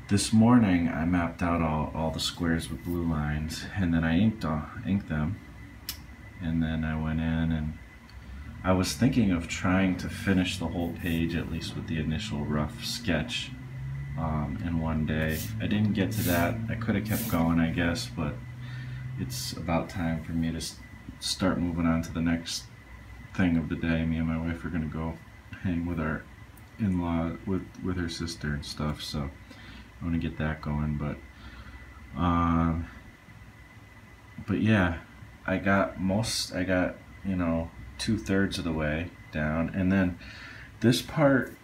This morning I mapped out all the squares with blue lines, and then I inked them, and then I went in and I was thinking of trying to finish the whole page, at least with the initial rough sketch, in one day. I didn't get to that. I could have kept going, I guess, but it's about time for me to start moving on to the next thing of the day. Me and my wife are going to go hang with our in-law, with her sister and stuff, so I want to get that going. But yeah, I got 2/3 of the way down, and then this part,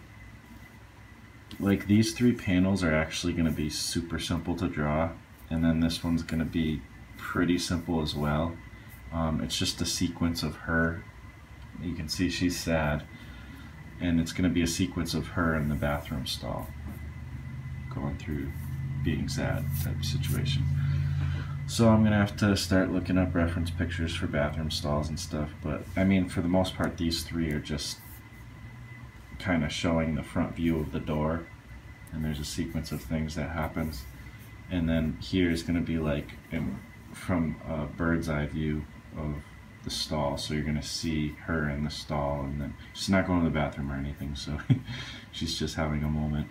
like these 3 panels are actually going to be super simple to draw, and then this one's going to be pretty simple as well. It's just a sequence of her. You can see she's sad, and it's going to be a sequence of her in the bathroom stall going through being sad type of situation. So I'm going to have to start looking up reference pictures for bathroom stalls and stuff, but I mean, for the most part, these 3 are just kind of showing the front view of the door, and there's a sequence of things that happens. And then here is going to be like from a bird's eye view of the stall, so you're going to see her in the stall, and then she's not going to the bathroom or anything, so she's just having a moment.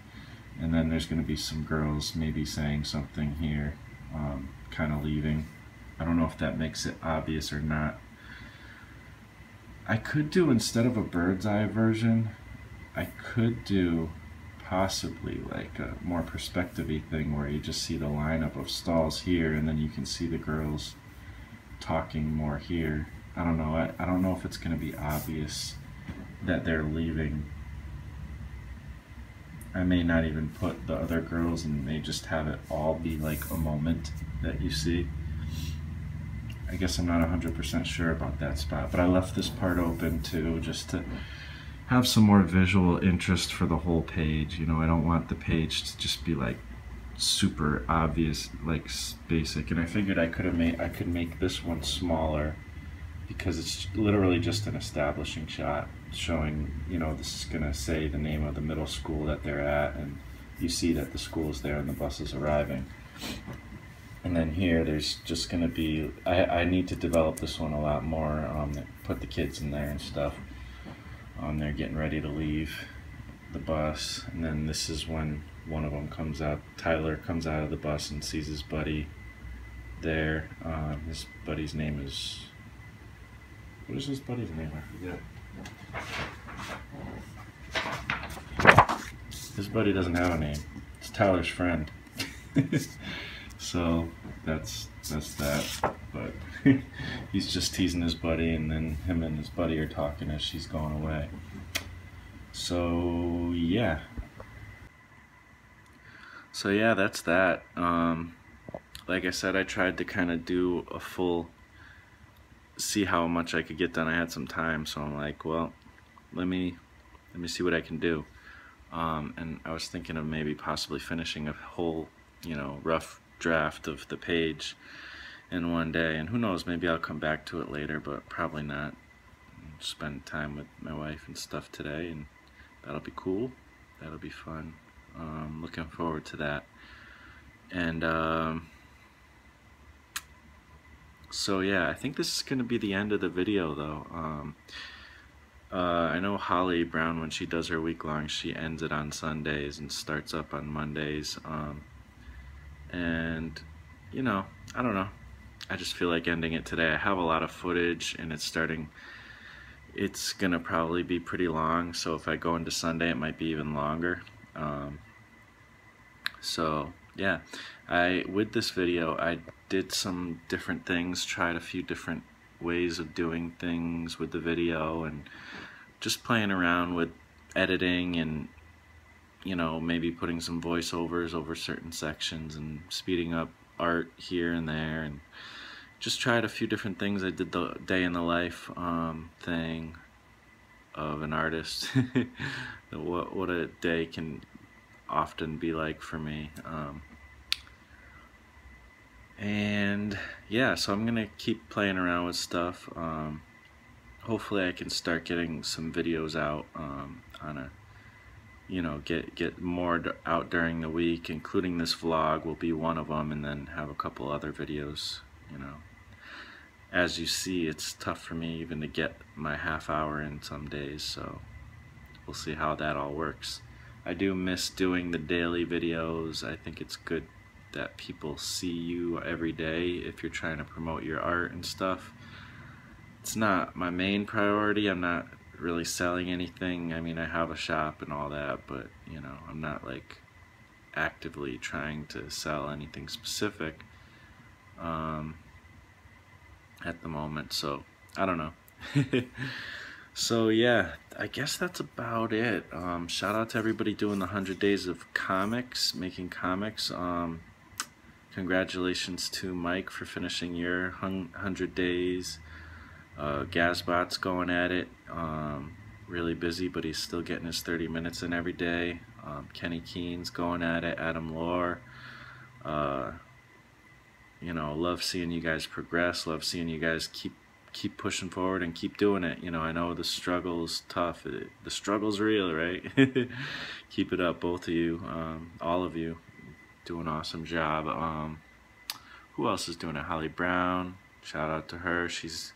And then there's going to be some girls maybe saying something here, kind of leaving. I don't know if that makes it obvious or not. I could do, instead of a bird's eye version, I could do possibly like a more perspective-y thing where you just see the lineup of stalls here, and then you can see the girls talking more here. I don't know. I don't know if it's going to be obvious that they're leaving. I may not even put the other girls, and may just have it all be like a moment that you see. I guess I'm not 100% sure about that spot, but I left this part open too, just to have some more visual interest for the whole page. You know, I don't want the page to just be like super obvious, like basic. And I figured I could make this one smaller, because it's literally just an establishing shot showing, you know, this is gonna say the name of the middle school that they're at, and you see that the school is there and the bus is arriving. And then here there's just gonna be, I need to develop this one a lot more, put the kids in there and stuff. They're getting ready to leave the bus, and then this is when one of them comes out. Tyler comes out of the bus and sees his buddy there. His buddy's name is... What is his buddy's name? I forget. His buddy doesn't have a name. It's Tyler's friend. So that's that. But he's just teasing his buddy, and then him and his buddy are talking as she's going away. So yeah. That's that. Like I said, I tried to kind of do a full, see how much I could get done. I had some time, so I'm like, well, let me see what I can do. And I was thinking of maybe possibly finishing a whole, rough draft of the page in one day. And who knows, maybe I'll come back to it later, but probably not. Spend time with my wife and stuff today, and that'll be cool. That'll be fun. Looking forward to that. And so yeah, I think this is going to be the end of the video, though. I know Holly Brown, when she does her week-long, she ends it on Sundays and starts up on Mondays. And, I don't know. I just feel like ending it today. I have a lot of footage, and it's going to probably be pretty long, so if I go into Sunday, it might be even longer. So, yeah. With this video, I did some different things, tried a few different ways of doing things with the video, and just playing around with editing and maybe putting some voiceovers over certain sections and speeding up art here and there, and just tried a few different things. I did the day in the life thing of an artist. what a day can often be like for me. And yeah, so I'm gonna keep playing around with stuff. Hopefully I can start getting some videos out on a, get more out during the week, including this vlog will be one of them, and then have a couple other videos. As you see, it's tough for me even to get my half hour in some days, so we'll see how that all works. I do miss doing the daily videos. I think it's good that people see you every day if you're trying to promote your art and stuff. It's not my main priority. I'm not really selling anything. I mean, I have a shop and all that, but I'm not like actively trying to sell anything specific at the moment, so I don't know. So yeah, I guess that's about it. Shout out to everybody doing the 100 days of comics, making comics. Congratulations to Mike for finishing your 100 days. Gazbot's going at it. Really busy, but he's still getting his 30 minutes in every day. Kenny Keen's going at it. Adam Lohr. Love seeing you guys progress. Love seeing you guys keep pushing forward and keep doing it. I know the struggle's tough. The struggle's real, right? Keep it up, both of you, all of you. Do an awesome job. Who else is doing it? Holly Brown. Shout out to her. She's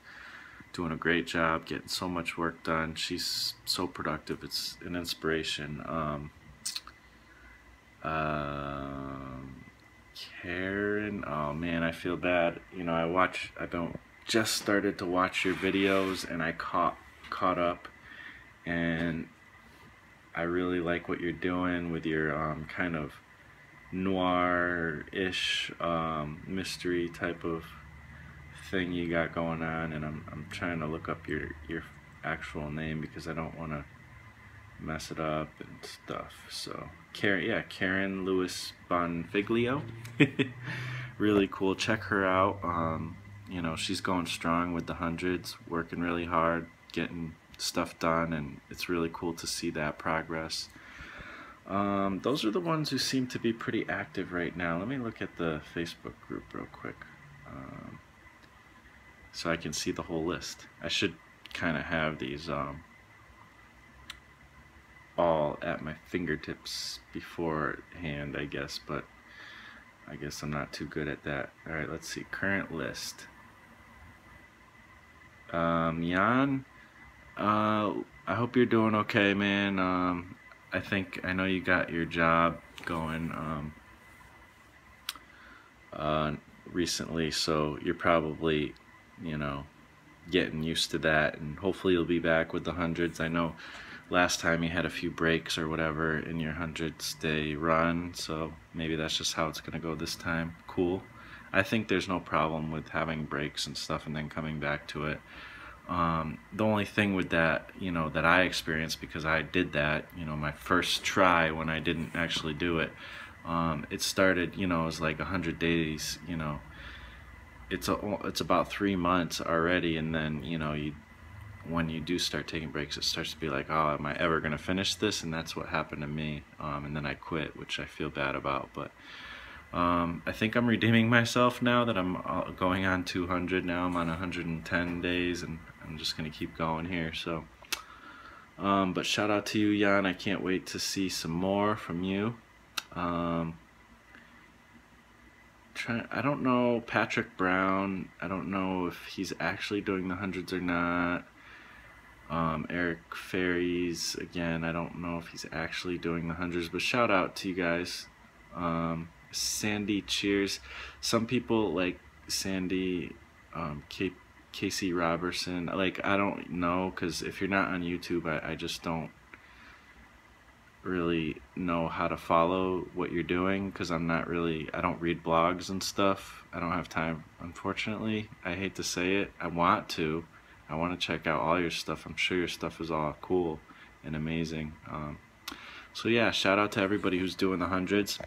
doing a great job, getting so much work done. She's so productive. It's an inspiration. Karen, oh man, I feel bad. I don't just started to watch your videos, and I caught up, and I really like what you're doing with your kind of noir-ish mystery type of thing you got going on, and I'm trying to look up your actual name because I don't want to mess it up and stuff. So Karen Lewis Bonfiglio. Really cool. Check her out. She's going strong with the hundreds, working really hard, getting stuff done, and it's really cool to see that progress. Those are the ones who seem to be pretty active right now. Let me look at the Facebook group real quick, so I can see the whole list. I should kind of have these all at my fingertips beforehand, I guess, but I guess I'm not too good at that. Alright, let's see. Current list. Jan, I hope you're doing okay, man. I know you got your job going recently, so you're probably, you know, getting used to that, and hopefully you'll be back with the hundreds. I know last time you had a few breaks or whatever in your hundreds day run, so maybe that's just how it's gonna go this time. Cool. I think there's no problem with having breaks and stuff and then coming back to it. The only thing with that, you know, that I experienced, because I did that, you know, my first try when I didn't actually do it, it started, you know, it was like 100 days, you know, it's about 3 months already, and then, you know, when you do start taking breaks, it starts to be like, oh, am I ever gonna finish this? And that's what happened to me, and then I quit, which I feel bad about, but I think I'm redeeming myself now that I'm going on 200 now. I'm on 110 days, and I'm just gonna keep going here. So, but shout out to you, Jan. I can't wait to see some more from you. I don't know Patrick Brown. I don't know if he's actually doing the hundreds or not. Eric Ferries, again, I don't know if he's actually doing the hundreds, but shout out to you guys. Sandy Cheers. Some people like Sandy, Casey Robertson. Like, I don't know, because if you're not on YouTube, I just don't really know how to follow what you're doing, because I don't read blogs and stuff. I don't have time, unfortunately. I hate to say it. I want to check out all your stuff. I'm sure your stuff is all cool and amazing. So yeah, shout out to everybody who's doing the hundreds.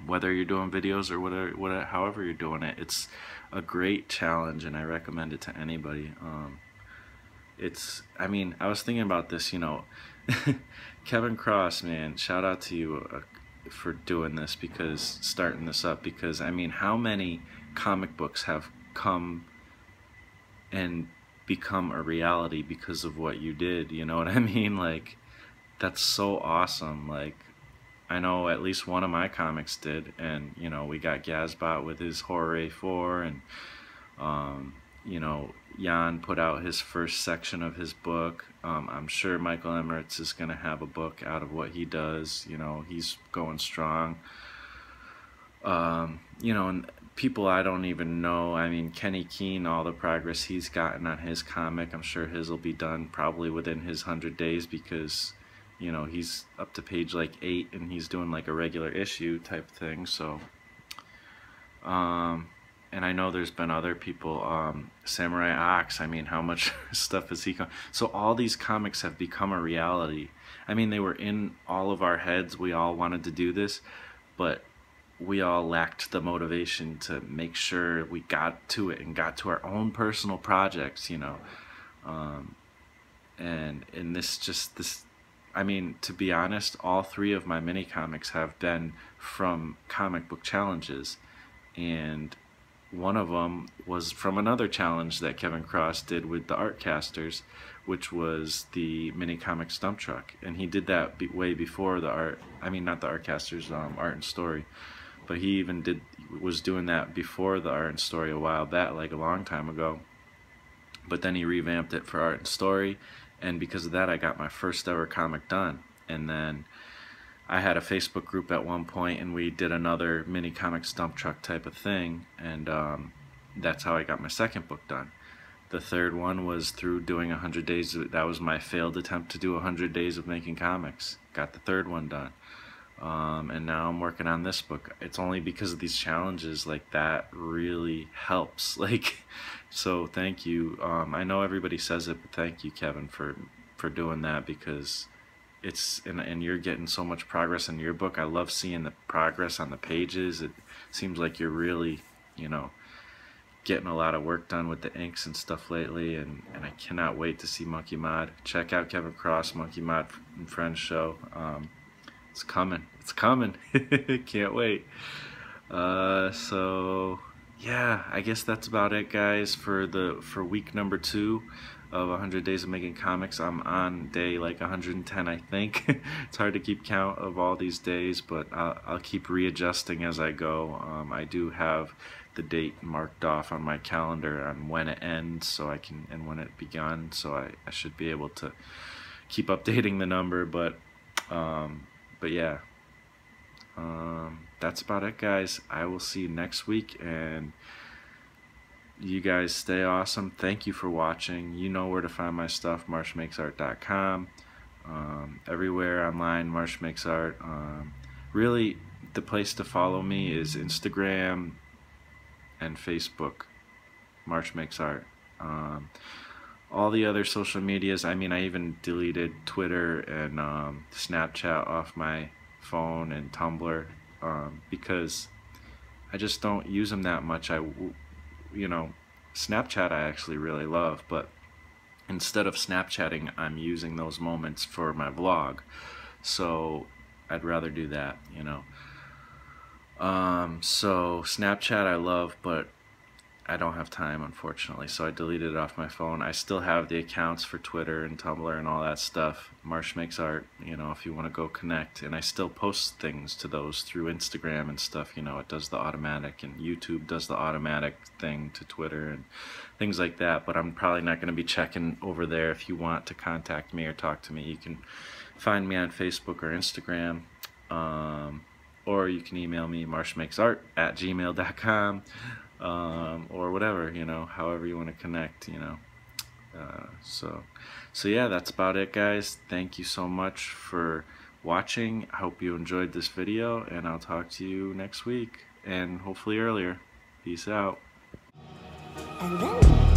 Whether you're doing videos or whatever, however you're doing it, it's a great challenge, and I recommend it to anybody. I mean, I was thinking about this, you know, Kevin Cross, man, shout out to you for doing this, because starting this up, because I mean, how many comic books have come and become a reality because of what you did? You know what I mean? Like, that's so awesome. Like, I know at least one of my comics did, and you know, we got Gazbot with his Horror A4, and you know, Jan put out his first section of his book. I'm sure Michael Emmerich is going to have a book out of what he does. You know, he's going strong. You know, and people I don't even know. I mean, Kenny Keene, all the progress he's gotten on his comic, I'm sure his will be done probably within his 100 days, because, you know, he's up to page like 8, and he's doing like a regular issue type thing. So, and I know there's been other people, Samurai Ox, I mean, how much stuff has he come? So all these comics have become a reality. I mean, they were in all of our heads. We all wanted to do this, but we all lacked the motivation to make sure we got to it and got to our own personal projects, you know. And I mean, to be honest, all 3 of my mini comics have been from comic book challenges, and one of them was from another challenge that Kevin Cross did with the Artcasters, which was the mini comics dump truck, and he did that way before not the Artcasters, Art and Story, but he even was doing that before the Art and Story a while back, like a long time ago. But then he revamped it for Art and Story, and because of that, I got my first ever comic done. And then I had a Facebook group at one point, and we did another mini comics dump truck type of thing, and that's how I got my second book done. The third one was through doing 100 days. That was my failed attempt to do 100 days of making comics. Got the third one done, and now I'm working on this book. It's only because of these challenges like that really helps. Like, so thank you. I know everybody says it, but thank you, Kevin, for doing that, because and you're getting so much progress in your book. I love seeing the progress on the pages. It seems like you're really, you know, getting a lot of work done with the inks and stuff lately, and I cannot wait to see Monkey Mod. Check out Kevin Cross, Monkey Mod and Friends show. It's coming. It's coming. Can't wait. So yeah, I guess that's about it, guys, for week number 2 of 100 days of making comics. I'm on day like 110, I think. It's hard to keep count of all these days, but I'll keep readjusting as I go. I do have the date marked off on my calendar on when it ends, and when it begun, so I should be able to keep updating the number. But yeah, that's about it, guys. I will see you next week, and you guys stay awesome. Thank you for watching. You know where to find my stuff, marshmakesart.com. Everywhere online, Marsh Makes Art. Really, the place to follow me is Instagram and Facebook, Marsh Makes Art. All the other social medias, I mean, I even deleted Twitter and Snapchat off my phone and Tumblr because I just don't use them that much. You know, Snapchat I actually really love, but instead of Snapchatting, I'm using those moments for my vlog, so I'd rather do that, you know. So Snapchat I love, but I don't have time, unfortunately, so I deleted it off my phone. I still have the accounts for Twitter and Tumblr and all that stuff. Marsh Makes Art, you know, if you want to go connect. And I still post things to those through Instagram and stuff, you know, it does the automatic, and YouTube does the automatic thing to Twitter and things like that. But I'm probably not going to be checking over there. If you want to contact me or talk to me, you can find me on Facebook or Instagram. Or you can email me, marshmakesart@gmail.com. Or whatever, you know, however you want to connect, you know. So yeah, that's about it, guys. Thank you so much for watching. I hope you enjoyed this video, and I'll talk to you next week, and hopefully earlier. Peace out. And then